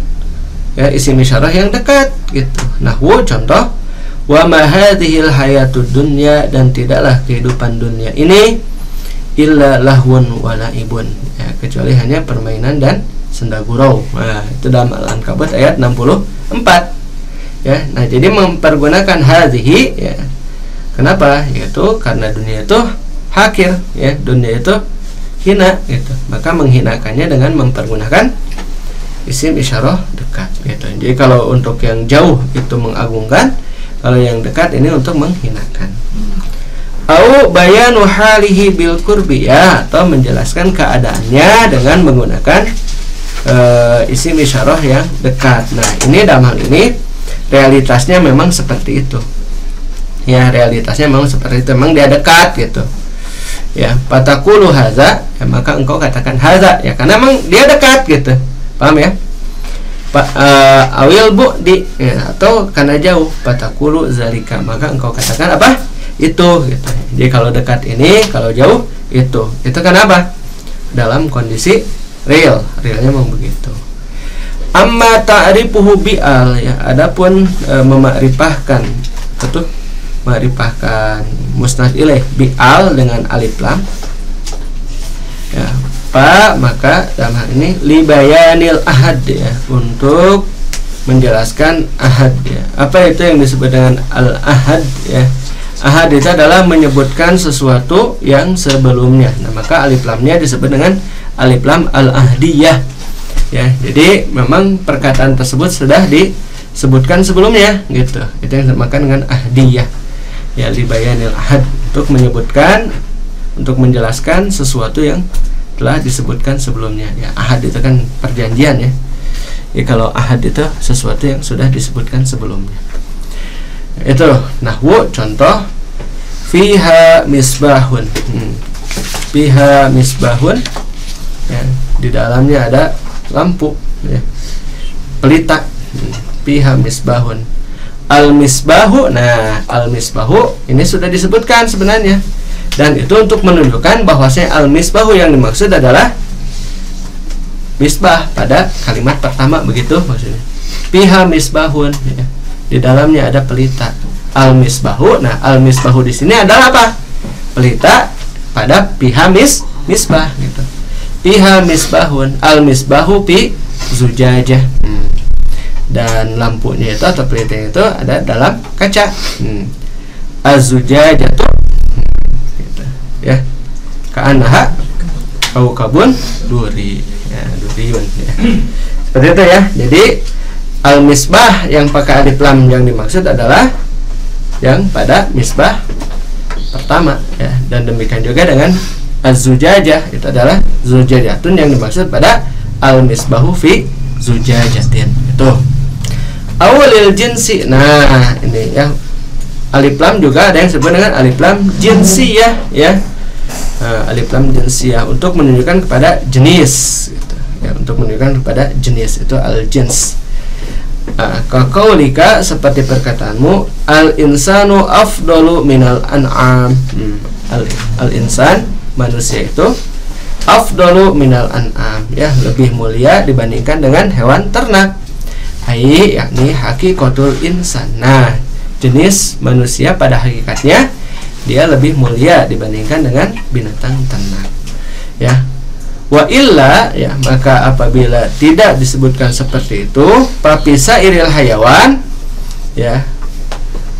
ya isim isyarah yang dekat gitu. Nahwu contoh, wa ma hadhil hayatud dunya, dan tidaklah kehidupan dunia ini illa lahwun wa laibun, ya, kecuali hanya permainan dan senda gurau. Nah, itu dalam Al-Ankabut ayat 64 ya. Nah, jadi mempergunakan hadhihi ya. Kenapa? Yaitu karena dunia itu hakir ya, dunia itu hina gitu. Maka menghinakannya dengan mempergunakan isim isyarah dekat gitu. Jadi kalau untuk yang jauh itu mengagungkan, kalau yang dekat ini untuk menghinakan. Au bayanu halihi bil qurbi, ya, atau menjelaskan keadaannya dengan menggunakan isim isyarah yang dekat. Nah, ini dalam hal ini realitasnya memang seperti itu. Ya, realitasnya memang seperti itu, memang dia dekat gitu. Ya, pataqulu haza, ya, maka engkau katakan haza ya, karena memang dia dekat gitu. Paham ya? Awil bu'di ya, atau karena jauh, pataqulu zalika, maka engkau katakan apa? Itu gitu. Jadi kalau dekat ini, kalau jauh itu. Itu kenapa? Dalam kondisi realnya memang begitu. Amma ta'rifuhu bi'al ya, adapun memakrifahkan itu, makrifahkan musnad ilaih bi'al dengan alif lam ya, maka dalam hal ini libayanil ahad ya, untuk menjelaskan ahad ya. Apa itu yang disebut dengan al-ahad ya? Ahad itu adalah menyebutkan sesuatu yang sebelumnya. Nah, maka alif lamnya disebut dengan alif lam al-ahdiyah ya. Jadi memang perkataan tersebut sudah disebutkan sebelumnya gitu. Itu yang dinamakan dengan ahdiyah ya, libayanil ahad, untuk menyebutkan, untuk menjelaskan sesuatu yang telah disebutkan sebelumnya ya. Ahad itu kan perjanjian ya. Ya, kalau ahad itu sesuatu yang sudah disebutkan sebelumnya. Itu nahwu contoh, fiha misbahun. Fiha misbahun ya, di dalamnya ada lampu ya, pelita. Fiha misbahun. Al-misbahu, nah al-misbahu ini sudah disebutkan sebenarnya, dan itu untuk menunjukkan bahwasanya al-misbahu yang dimaksud adalah misbah pada kalimat pertama, begitu maksudnya. Fiha misbahun ya, di dalamnya ada pelita. Al-misbahu, nah al-misbahu di sini adalah apa? Pelita pada fiha misbah gitu. Fiha misbahun, al-misbahu fi zujajah. Dan lampunya itu atau pelitanya itu ada dalam kaca. Az-zujajah tuh gitu ya. Ka'annaha kaukabun duri ya, duriyun ya. Seperti itu ya. Jadi al-misbah yang pakai alif lam yang dimaksud adalah yang pada misbah pertama ya. Dan demikian juga dengan az-zujajah, itu adalah zujajatun yang dimaksud pada al-misbahu fi zujajatin. Itu awalil jinsi. Nah, ini ya, alif lam juga ada yang disebut dengan alif lam jinsiyah ya. Alif lam jinsiyah untuk menunjukkan kepada jenis gitu. Ya, untuk menunjukkan kepada jenis, itu al-jins. Kaqaulika, seperti perkataanmu, al-insanu afdalu minal an'am. Al-insan, manusia itu afdalu minal an'am ya, lebih mulia dibandingkan dengan hewan ternak. Ai, yakni hakikatul insan. Nah, jenis manusia pada hakikatnya dia lebih mulia dibandingkan dengan binatang ternak ya. Wa illa ya, maka apabila tidak disebutkan seperti itu, papisa iril hayawan ya,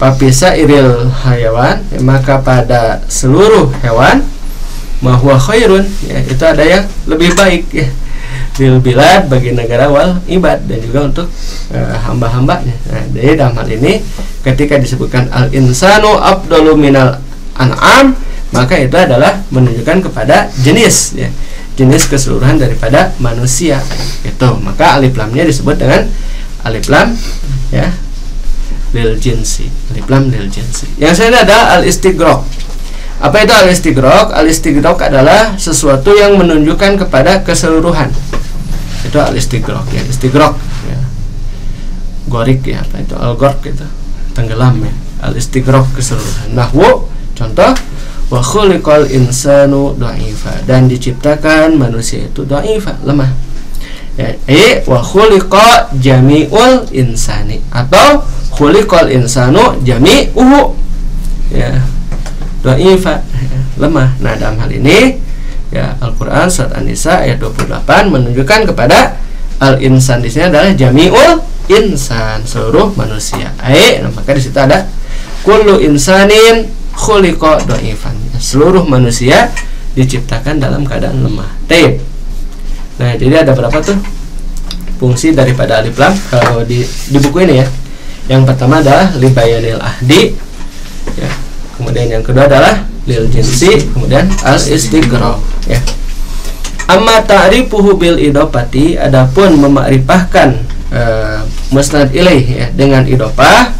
papisa iril hayawan ya, maka pada seluruh hewan mahwa khairun ya, itu ada yang lebih baik ya, lil bilad, bagi negara, wal ibad, dan juga untuk hamba-hambanya. Nah, jadi dalam hal ini ketika disebutkan al insanu afdalu minal an'am, maka itu adalah menunjukkan kepada jenis ya, jenis keseluruhan daripada manusia itu. Maka alif lamnya disebut dengan alif lam ya lil jinsi, alif lam lil jinsi. Yang saya adalah al istighraq. Apa itu al istighraq? Al istighraq adalah sesuatu yang menunjukkan kepada keseluruhan. Itu al istighraq ya, istighraq ya. gorik ya, apa itu al-gharq gitu, tenggelam ya, al-istighraq keseluruhan. Nahwu contoh, wa khuliqal insanu dha'ifa, dan diciptakan manusia itu dha'ifa, lemah ya. Wa khuliqa jami'ul insani, atau khuliqal insanu jami'uhu ya, dha'ifa ya, lemah. Nah dalam hal ini ya, Al-Quran surat An-Nisa ayat 28 menunjukkan kepada al-insan di sini adalah jami'ul insan, seluruh manusia. Maka di situ ada kullu insanin khuliqa dhaifan, seluruh manusia diciptakan dalam keadaan lemah. Taib. Nah, jadi ada berapa tuh fungsi daripada alif lam kalau di buku ini ya. Yang pertama adalah libayanil ahdi ya. Kemudian yang kedua adalah lil jinsi, kemudian al istighraq ya. Amma ta'rifuhu bil idopati, adapun memakrifahkan musnad ilaih ya dengan idopah,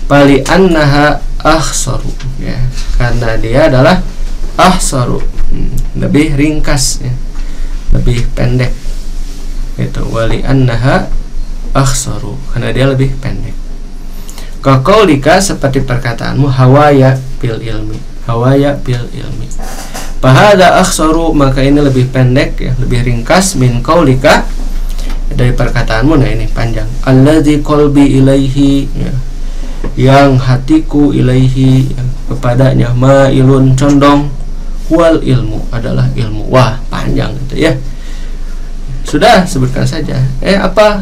pali annaha akhsaru ya, karena dia adalah akhsaru, lebih ringkas ya, lebih pendek itu. Wali annaha akhsaru, karena dia lebih pendek. Kaqaulika, seperti perkataanmu, hawaya bil ilmi, hawaya bil ilmi. Fahada akhsaru, maka ini lebih pendek ya, lebih ringkas, min qaulika, dari perkataanmu. Nah ini panjang, alladzi qalbi ilaihi ya, yang hatiku ilaihi ya, kepadanya, mailun condong, wal ilmu adalah ilmu. Wah panjang gitu ya. Sudah sebutkan saja. Apa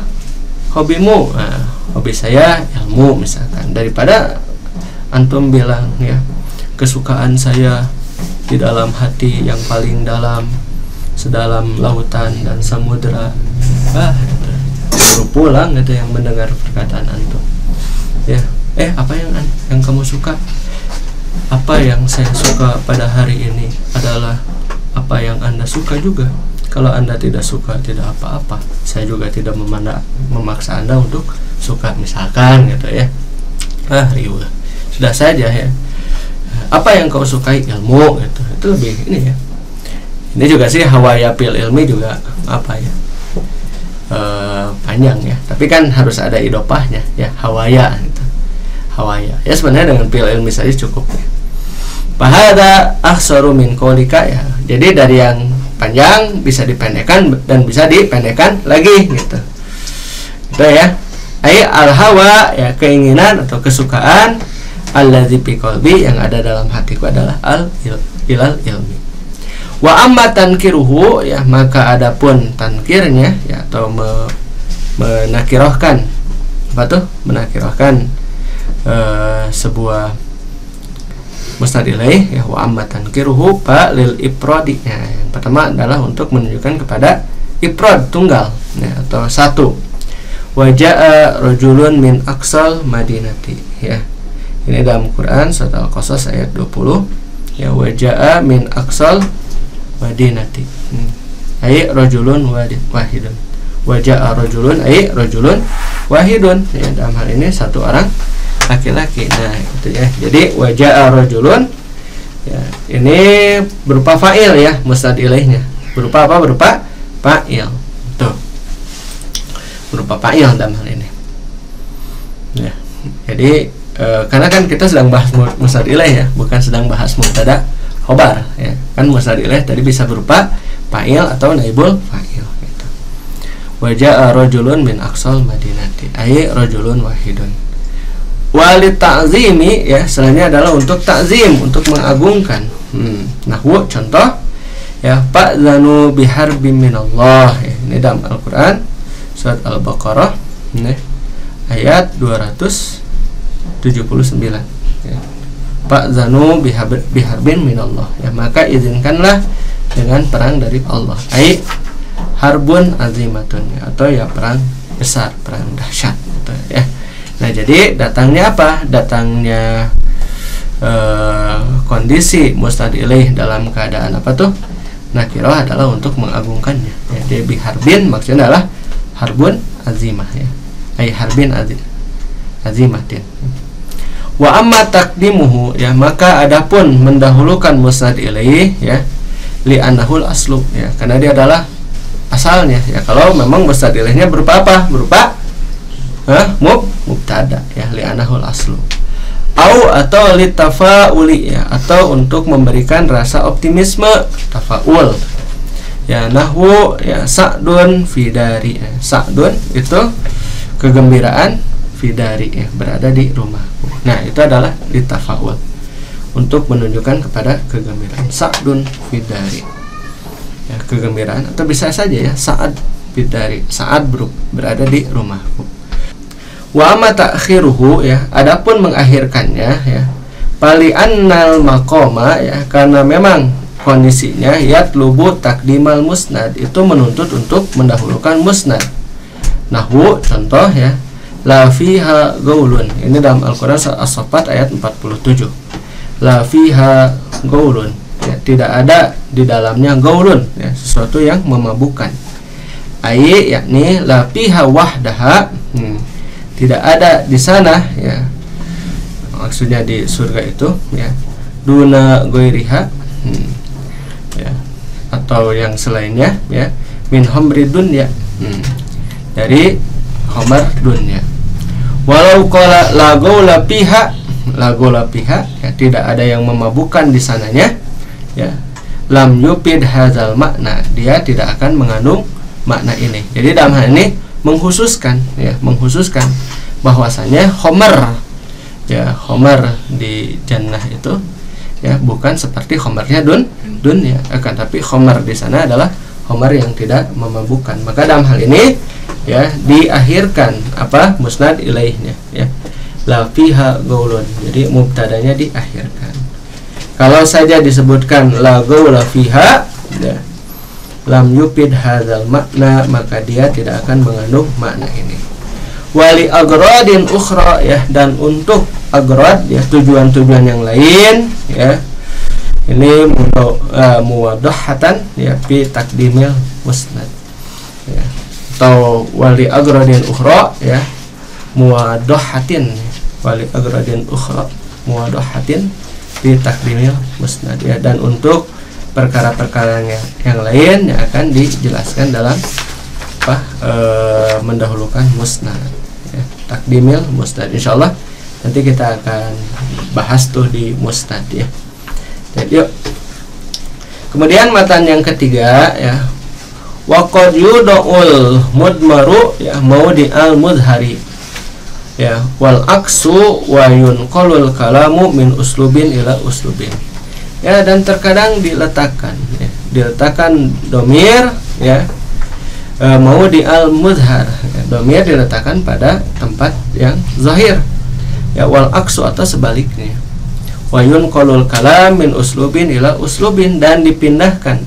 hobimu? Nah, hobi saya ilmu misalkan, daripada antum bilang ya, kesukaan saya di dalam hati yang paling dalam, sedalam lautan dan samudera. Baru pulang gitu yang mendengar perkataan antum ya. Apa yang kamu suka? Apa yang saya suka pada hari ini adalah apa yang Anda suka juga. Kalau Anda tidak suka, tidak apa-apa, saya juga tidak memaksa Anda untuk suka misalkan gitu ya. Riuh. Sudah saja ya. Apa yang kau sukai? Ilmu gitu. Itu lebih ini ya. Ini juga sih hawaya fil ilmi juga apa ya, panjang ya, tapi kan harus ada idopahnya ya, hawaya gitu. Hawaya ya, sebenarnya dengan fil ilmi saja cukup ya. Fahada akhsaru min qaulika ya. Jadi dari yang panjang bisa dipendekkan dan bisa dipendekkan lagi gitu. Itu ya. Al hawa ya, keinginan atau kesukaan, alladzi fi qalbi, yang ada dalam hatiku adalah ilal ilmi. Wa amma tankiruhu ya, maka adapun tankirnya ya, atau menakirahkan apa tuh? Menakirahkan sebuah musnad ilaih ya. Wa amma tankiruhu fa lil ifradi ya, yang pertama adalah untuk menunjukkan kepada ifrad, tunggal ya, atau satu. Wa jaa rajulun min aqsal madinati ya. Ini dalam Quran surat Al-Qasas ayat 20 ya. Wa jaa min aqsal madinati ay rajulun wahidun. Wa jaa rajulun ay rajulun wahidun ya, dalam hal ini satu orang laki-laki. Nah itu ya. Jadi wa jaa rajulun ya, ini berupa fa'il ya, musnad ilaihnya berupa apa? Berupa fa'il. Tuh, berupa fa'il dalam hal ini ya. Jadi karena kan kita sedang bahas musnad ilaih ya, bukan sedang bahas mubtada khobar ya. Kan musnad ilaih tadi bisa berupa fa'il atau naibul fa'il gitu. Wa jaa rajulun min aqsal madinati ay rajulun wahidun. Walit ta'zimi ya, selainnya adalah untuk ta'zim, untuk mengagungkan. Nahwu contoh ya, fa'zanu biharbin minallah ya. Ini dalam Al-Quran surat Al-Baqarah nih, ayat 279 ya. Fa'zanu biharbin minallah ya, maka izinkanlah dengan perang dari Allah. Ai harbun azimatun ya, atau ya perang besar, perang dahsyat gitu ya. Nah jadi datangnya apa? Datangnya kondisi musnad ilaih dalam keadaan apa tuh? Nakirah adalah untuk mengagungkannya ya. Dia biharbin maksudnya adalah harbun azimah ya. Ai harbin azimatin. Wa amma taqdimuhu ya, maka adapun mendahulukan musnad ilaih ya, li annahul aslu ya, karena dia adalah asalnya ya. Kalau memang musnad ilaihnya berupa apa? Berupa mubtada ya, li'anahul aslu. Atau litafauli ya, atau untuk memberikan rasa optimisme, tafaul ya. Nahwu ya, sa'dun fidari ya. Sa'dun itu kegembiraan, fidari ya, berada di rumahku. Nah, itu adalah litafaul, untuk menunjukkan kepada kegembiraan. Sa'dun fidari ya, kegembiraan, atau bisa saja ya, Sa'ad fidari, Sa'ad berada di rumahku. Wa ma ta'khiruhu ya, adapun mengakhirkannya ya, pali annal maqama ya, karena memang kondisinya yatlubu takdimal musnad, itu menuntut untuk mendahulukan musnad. Nahwu contoh ya, la fiha gaulun, ini dalam Al-Qur'an As-Saffat ayat 47. La fiha gaulun ya, tidak ada di dalamnya gaulun ya, sesuatu yang memabukkan. Ai yakni la fiha wahdaha, tidak ada di sana ya, maksudnya di surga itu ya, duna goiriha ya, atau yang selainnya ya, min homri dunya dari homer dunya. Walau qala la gaula piha ya, tidak ada yang memabukkan di sananya ya, lam yupid hadzal makna, dia tidak akan mengandung makna ini. Jadi dalam hal ini menghususkan bahwasanya Homer ya, Homer di jannah itu ya, bukan seperti Homernya dunia, akan tapi Homer di sana adalah Homer yang tidak memabukkan. Maka dalam hal ini ya, diakhirkan apa, musnad ilaihnya ya, la fiha gaulun, jadi mubtadanya diakhirkan. Kalau saja disebutkan la gaula fiha ya, lam yupid hadzal makna, maka dia tidak akan mengandung makna ini. Wali agradin ukhra ya, dan untuk agrad ya, tujuan-tujuan yang lain ya, ini muwadahatan ya, fi takdimil musnad ya, atau wali agradin ukhra ya, muwadahatin, wali agradin ukhra muwadahatin fi takdimil musnad ya, dan untuk perkara-perkara yang lain yang akan dijelaskan dalam mendahulukan musnad ya, takdimil musnad. Insyaallah nanti kita akan bahas tuh di musnad ya. Jadi yuk. Kemudian matan yang ketiga ya, waqad yud'ul mudmaru ya, maudi al mudhari ya, wal aksu wa yunqalul kalamu min uslubin ila uslubin ya, dan terkadang diletakkan domir ya, mau di al mudhar ya, domir diletakkan pada tempat yang zahir ya, wal aksu atau sebaliknya, wa yunqalul kalam min uslubin ila uslubin, dan dipindahkan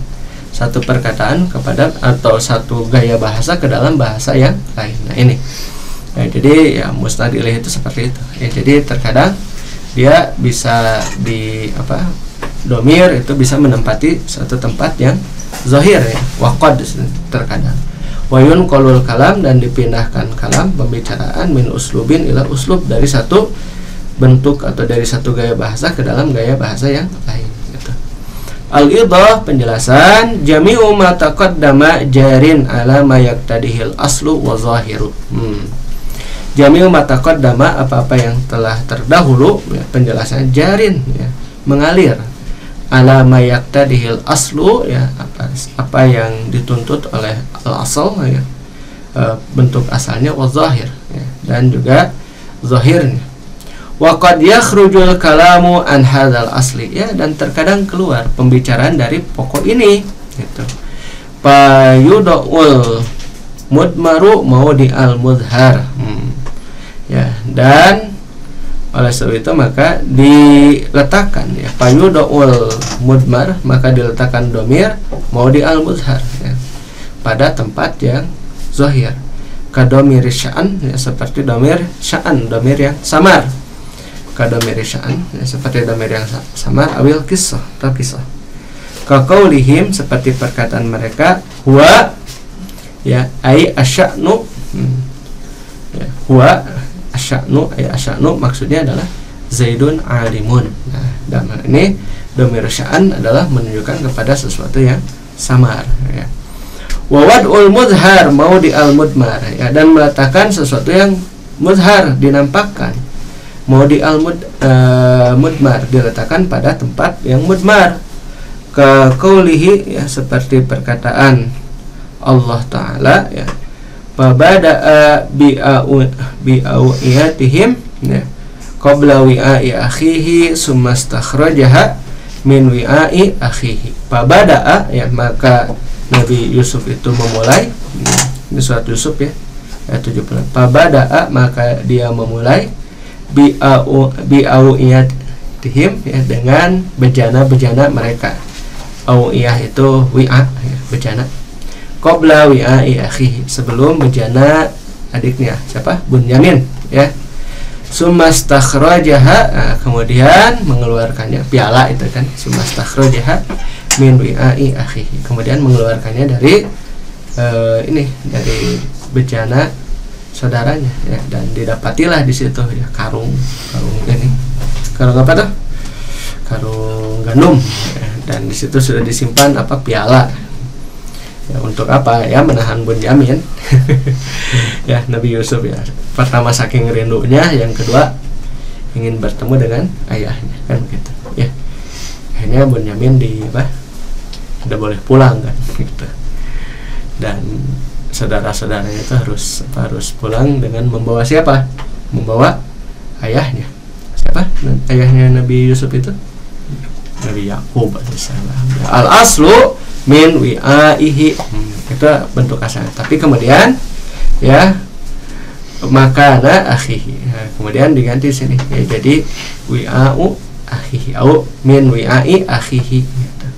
satu perkataan kepada atau satu gaya bahasa ke dalam bahasa yang lain. Nah ini ya, jadi ya, musnad ilaih itu seperti itu ya, jadi terkadang dia bisa di domir itu bisa menempati satu tempat yang zahir ya, waqad terkadang, wayun qalul kalam, dan dipindahkan kalam pembicaraan min uslubin ila uslub, dari satu bentuk atau dari satu gaya bahasa ke dalam gaya bahasa yang lain gitu. Al-idah, penjelasan, jami'u ma taqaddama jarin ala ma yaqtadihil aslu wa zahiru. Jami'u ma taqaddama, apa-apa yang telah terdahulu ya, penjelasan jarin ya, mengalir, ala ma yaqtadihil aslu ya, apa yang dituntut oleh al-asal ya, bentuk asalnya, wa zahir ya, dan juga zahirnya. Wa qad yakhrujul kalamu an hadzal asli ya, dan terkadang keluar pembicaraan dari pokok ini gitu. Fa yud'ul mudmaru maudi al mudhar ya, dan oleh sebab itu maka diletakkan ya, fayudul mudmar, maka diletakkan domir maudi al mudhar ya, pada tempat yang zahir, kadomir sya'an ya, seperti domir sya'an, domir yang samar, kadomir sya'an ya, seperti domir yang samar, awil kisah atau kisah, kaqaulihim, seperti perkataan mereka, huwa ya ai asya'nu ya, huwa asya'nu ay asya'nu, maksudnya adalah Zaidun alimun. Nah, dalam hal ini domir sya'an adalah menunjukkan kepada sesuatu yang samar ya. Wa wad'ul mudhar maudi al mudmar ya, dan meletakkan sesuatu yang mudhar dinampakkan, maudi mudmar diletakkan pada tempat yang mudmar, ka qaulihi ya, seperti perkataan Allah Ta'ala ya, fabada'a bi'awiyatihim ya, qabla wi'a'i akhihi summa stakhrajaha min wi'a'i akhihi. Fabada'a ya, maka Nabi Yusuf itu memulai, ini surat Yusuf ya, ayat 70. Fabada'a, maka dia memulai bi'awiyatihim ya, dengan bejana-bejana mereka. Awiyah itu wi'a ya, bejana. Qabla wi'a'i akhihi, sebelum bejana adiknya, siapa? Bunyamin ya. Sumastakhrajaha, kemudian mengeluarkannya, piala itu kan, sumastakhrajaha min wi'a'i akhihi, kemudian mengeluarkannya dari ini, dari bejana saudaranya ya, dan didapatilah di situ ya karung ini, karung apa tuh? Karung gandum ya, dan di situ sudah disimpan apa, piala ya, untuk apa ya, menahan Bunyamin ya, Nabi Yusuf ya, pertama saking rindunya, yang kedua ingin bertemu dengan ayahnya kan gitu ya. Akhirnya Bunyamin udah boleh pulang kan gitu, dan saudara-saudaranya itu harus pulang dengan membawa siapa? Membawa ayahnya. Siapa ayahnya Nabi Yusuf itu? Nabi Yakub alaihissalam. Al aslu min wi'aihi, itu bentuk asal, tapi kemudian ya makana akhihi, nah, kemudian diganti sini ya, jadi wi'au akhihi au min wi'ai akhihi gitu.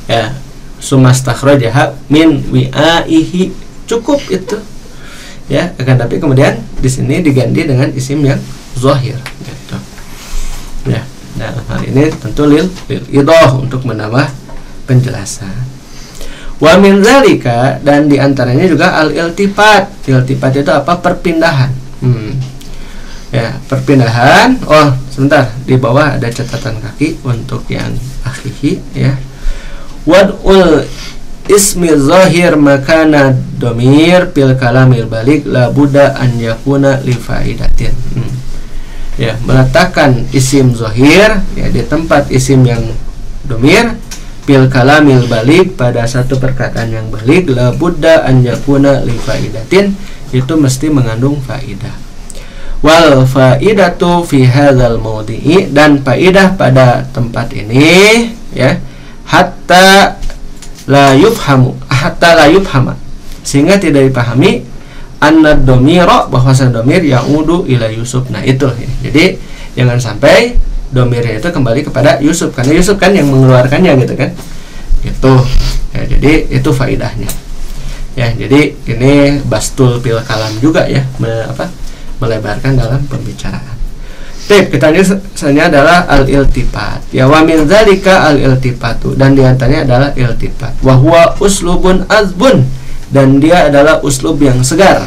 Ya, sumastakhrajaha min wi'aihi, cukup itu ya, akan tapi kemudian di sini diganti dengan isim yang zahir gitu ya. Nah, hal ini tentu lil idah, untuk menambah penjelasan. Wa min zalika, dan diantaranya juga al-iltifat. Iltifat itu apa? Perpindahan. Ya, perpindahan. Oh, sebentar, di bawah ada catatan kaki untuk yang akhihi ya. Wad'ul ismi zahir makana domir pil kalamil balik la buddha an yakuna li faidatin. Ya, meletakkan isim zahir ya di tempat isim yang domir bil kalamil balik, pada satu perkataan yang balik, la buddha an yakuna li faidatin, itu mesti mengandung faidah. Wal faidatu fi hadzal mawdi'i, dan faidah pada tempat ini ya, hatta la yufhama, sehingga tidak dipahami anna domiro, bahwasanya domir yaudu ila Yusuf. Nah itu ya. Jadi jangan sampai domirnya itu kembali kepada Yusuf, karena Yusuf kan yang mengeluarkannya gitu kan, itu ya, jadi itu faidahnya ya. Jadi ini bastul pil kalam juga ya, melebarkan dalam pembicaraan. Tip kita ini sebenarnya adalah al-iltifat ya, wa min dzalika al-iltifatu, dan diantaranya adalah iltifat, wa huwa uslubun azbun, dan dia adalah uslub yang segar.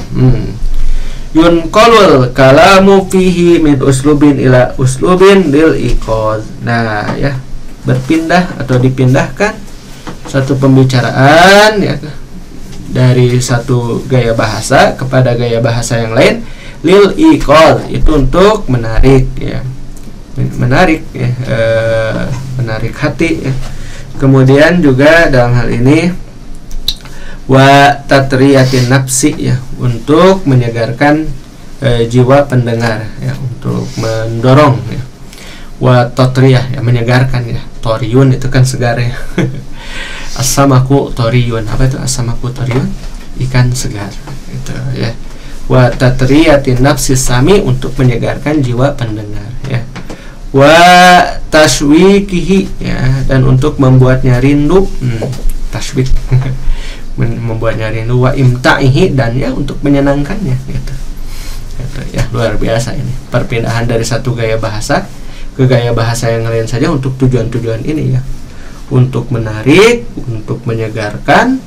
Yunqalul kalamu fihi min uslubin ila uslubin lil iqaz. Nah ya, berpindah atau dipindahkan satu pembicaraan ya, dari satu gaya bahasa kepada gaya bahasa yang lain, lil iqaz, itu untuk menarik ya, menarik hati ya. Kemudian juga dalam hal ini wa tatriyatin nafsi ya, untuk menyegarkan jiwa pendengar ya, untuk mendorong ya. Wa tatriyah ya, menyegarkan ya. Toriyun itu kan segar ya. As-samaku toriyun, apa itu as-samaku toriyun? Ikan segar itu ya. Wa tatriyatin nafsi sami, untuk menyegarkan jiwa pendengar ya. Wa tashwikihi ya, dan untuk membuatnya rindu, tashwik membuatnya rindu, wa imta'ihi, dan ya untuk menyenangkannya gitu ya. Luar biasa ini perpindahan dari satu gaya bahasa ke gaya bahasa yang lain saja, untuk tujuan-tujuan ini ya, untuk menarik, untuk menyegarkan,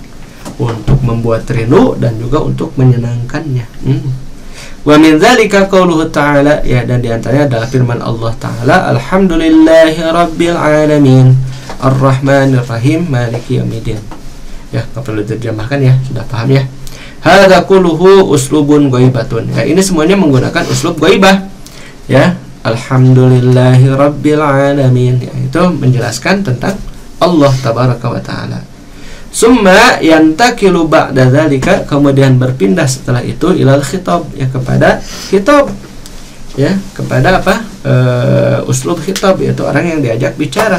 untuk membuat rindu, dan juga untuk menyenangkannya. Wa min dzalika qauluhu ta'ala ya, dan diantaranya adalah firman Allah Ta'ala, alhamdulillahi rabbil alamin arrahmanir rahim maliki yaumiddin. Ya, nggak perlu diterjemahkan ya, sudah paham ya. Hadza kulluhu uslubun ghaibatun. Ya, ini semuanya menggunakan uslub ghaibah. Ya, alhamdulillahi rabbil alamin. Ya, itu menjelaskan tentang Allah tabaraka wa taala. Summa yantakilu ba'da dzalika, kemudian berpindah setelah itu ilal khitab, ya kepada khitab. Ya, kepada apa? Uslub khitab, yaitu orang yang diajak bicara.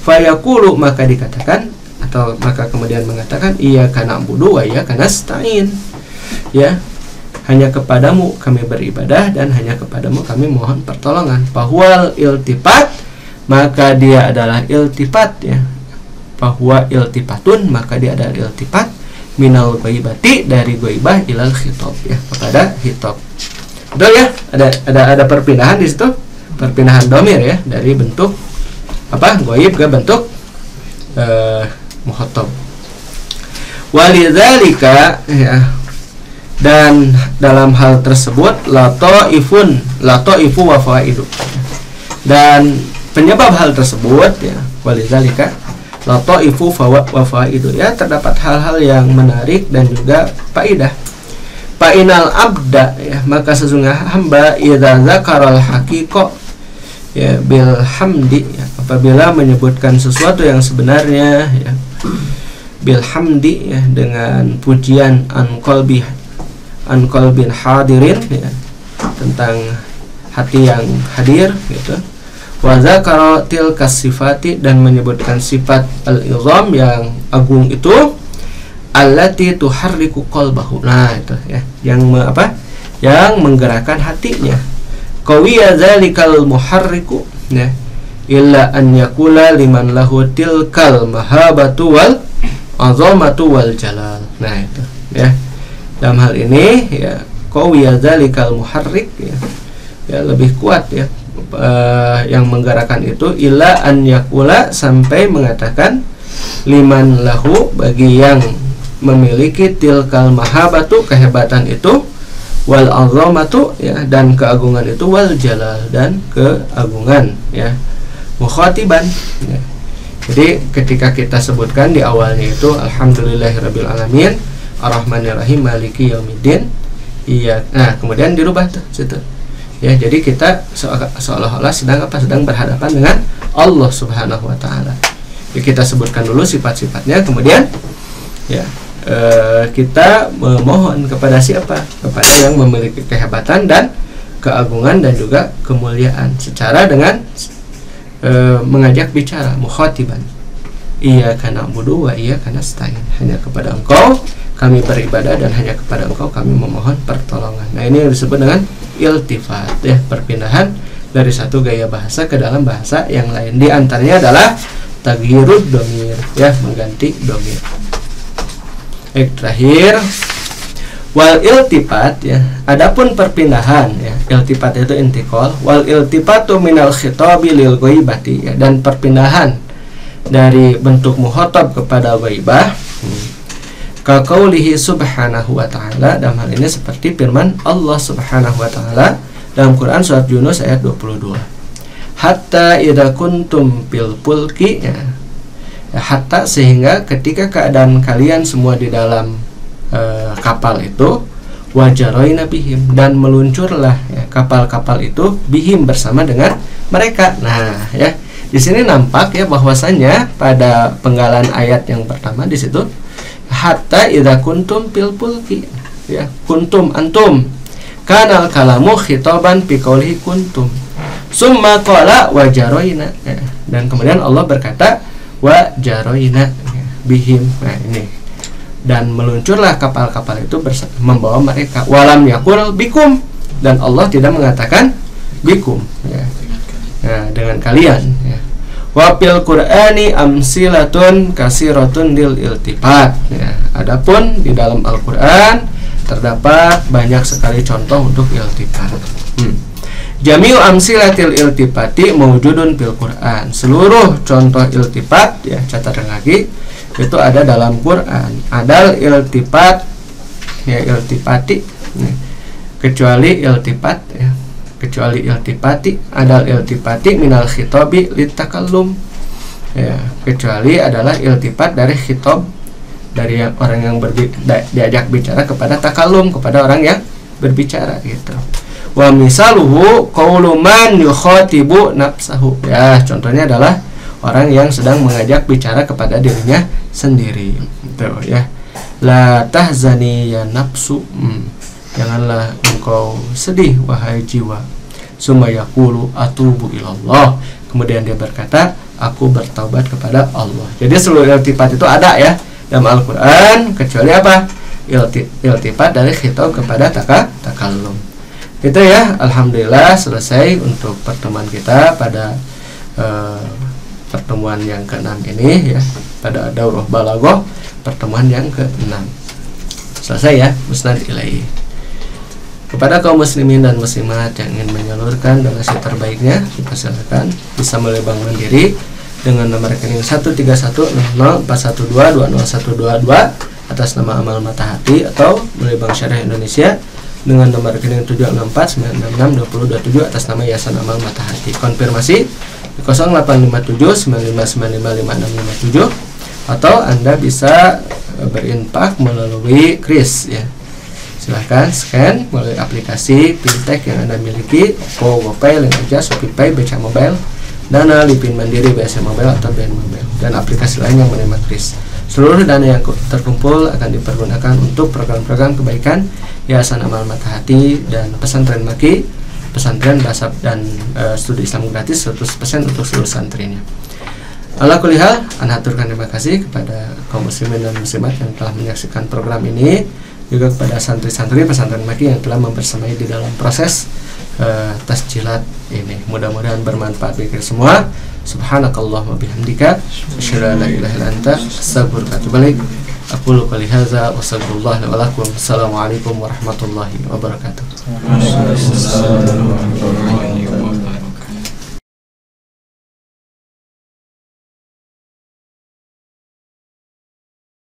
Fayaqulu, maka dikatakan atau maka kemudian mengatakan iyyaka na'budu wa iyyaka nasta'in. Ya, hanya kepadamu kami beribadah dan hanya kepadamu kami mohon pertolongan. Bahwal iltifat, maka dia adalah iltifat, ya. Bahwa iltifatun, maka dia adalah iltifat minal ghaibati, dari ghaibah ilal khitab, ya, kepada khitab. Betul ya? Ada perpindahan di situ, perpindahan dhamir, ya, dari bentuk apa? Ghaib ke bentuk mukhatab. Walidzalika, ya, dan dalam hal tersebut latoifu wa faidu, dan penyebab hal tersebut, ya, walidzalika latoifu wa faidu, ya, terdapat hal-hal yang menarik dan juga faidah. Fa'inal abda, ya, maka sesungguhnya hamba idza zakaral haqiqa, ya, bil hamdi, ya, apabila menyebutkan sesuatu yang sebenarnya, ya, bil hamdi, ya, dengan pujian an qalbin hadirin, ya, tentang hati yang hadir, gitu. Wa zakara tilka sifati, dan menyebutkan sifat al-izam yang agung itu, allati tuharriku qalbahu. Nah, itu, ya, yang yang menggerakkan hatinya. Qawiya zalikal muharriku, ya, illa an yakula liman lahu tilkal mahabatu wal azamatu wal jalal. Nah, itu, ya. Dalam hal ini, ya, qawiya zalikal muharrik, ya, ya, lebih kuat, ya, yang menggerakkan itu, illa an yakula, sampai mengatakan, liman lahu, bagi yang memiliki tilkal mahabatu, kehebatan itu, wal azamatu, ya, dan keagungan itu, wal jalal, dan keagungan, ya, mukhatiban, ya. Jadi ketika kita sebutkan di awalnya itu alhamdulillahirabbil alamin arrahmanirrahim maliki yaumiddin, iya, nah kemudian dirubah tuh situ, ya, jadi kita seolah-olah sedang berhadapan dengan Allah subhanahu wa ta'ala. Ya, kita sebutkan dulu sifat-sifatnya, kemudian, ya, kita memohon kepada siapa? Kepada yang memiliki kehebatan dan keagungan dan juga kemuliaan, secara dengan mengajak bicara, mukhatiban. Iyyaka na'budu wa iyyaka nasta'in, hanya kepada Engkau kami beribadah dan hanya kepada Engkau kami memohon pertolongan. Nah, ini yang disebut dengan iltifat, ya, perpindahan dari satu gaya bahasa ke dalam bahasa yang lain. Di antaranya adalah taghyirud dhamir, ya, mengganti dhamir. Terakhir, wal iltifat, ya, adapun perpindahan, ya, iltifat itu intiqal, wal iltifatu minal khitabi lil ghaibati, ya, dan perpindahan dari bentuk mukhatab kepada ghaibah, ka qaulihi subhanahu wa ta'ala, dalam hal ini seperti firman Allah subhanahu wa ta'ala dalam Quran surat Yunus ayat 22, hatta idza kuntum fil fulki, ya, hatta, sehingga ketika keadaan kalian semua di dalam kapal itu, wajaroina bihim, dan meluncurlah, ya, kapal-kapal itu, bihim, bersama dengan mereka. Nah, ya, di sini nampak, ya, bahwasannya pada penggalan ayat yang pertama di situ, hatta idza kuntum fil fulki, ya, kuntum antum, kanal kalamu khitaban bi qoulihi kuntum, summa qala wajaroina, ya, dan kemudian Allah berkata wajaroina, ya, bihim. Nah, ini, dan meluncurlah kapal-kapal itu membawa mereka. Walam yakul bikum, dan Allah tidak mengatakan bikum, ya, nah, dengan kalian, ya. Wafil Qur'ani amsilatun kasiratun lil iltifat, ya. Adapun di dalam Al-Qur'an terdapat banyak sekali contoh untuk iltifat. Jami'u amsilatil iltifati mawjudun fil Qur'an. Seluruh contoh iltifat, ya, catatan lagi, itu ada dalam Quran. Adal iltifat, ya, iltifati, ya, kecuali iltifat, ya, kecuali iltifati, adal iltifati minal khitabi litakallum, ya, kecuali adalah iltifat dari khitab dari orang yang diajak bicara kepada takalum, kepada orang yang berbicara gitu. Wa misaluhu qaulu man yukhatibu nafsahu. Ya, contohnya adalah orang yang sedang mengajak bicara kepada dirinya sendiri. Gitu ya. La tahzani ya nafsu. Janganlah engkau sedih wahai jiwa. Summa yaqulu atubu ilallah. Kemudian dia berkata, aku bertaubat kepada Allah. Jadi seluruh iltifat itu ada ya dalam Al-Quran, kecuali apa? Iltifat dari khitab kepada takallum. Itu ya, alhamdulillah selesai untuk pertemuan kita pada pertemuan yang ke-6 ini ya, pada daurah balaghah pertemuan yang ke-6. Selesai ya, musnad ilaihi. Kepada kaum muslimin dan muslimat yang ingin menyalurkan donasi terbaiknya, dipersilakan bisa melalui Bank Mandiri dengan nomor rekening 1310041220122 atas nama Amal Mata Hati, atau melalui Bank Syariah Indonesia dengan nomor rekening 764966227 atas nama Yayasan Amal Mata Hati. Konfirmasi di 085795955657, atau Anda bisa berinfak melalui kris ya. Silahkan scan melalui aplikasi fintech yang Anda miliki, Oppo, GoPay, Link Aja, ShopeePay, BCA Mobile, Dana, Lipin Mandiri, BSM Mobile, atau BN Mobile, dan aplikasi lain yang menerima kris. Seluruh dana yang terkumpul akan dipergunakan untuk program-program kebaikan Yayasan Amal Mata Hati dan Pesantren Maki, pesantren bahasa dan studi Islam gratis 100% untuk seluruh santrinya. Ala kulli hal, ana haturkan terima kasih kepada kaum muslimin dan muslimat yang telah menyaksikan program ini, juga kepada santri-santri pesantren Maki yang telah membersamai di dalam proses tasjilat ini. Mudah-mudahan bermanfaat bagi kita semua. Subhanakallahumma bihamdika asyhadu an la ilaha illa anta astaghfiruka wa atubu ilaik. Aqulu qouli hadza wa sallallahu wa lakum. Assalamualaikum warahmatullahi wabarakatuh. Waalaikumsalam warahmatullahi wabarakatuh.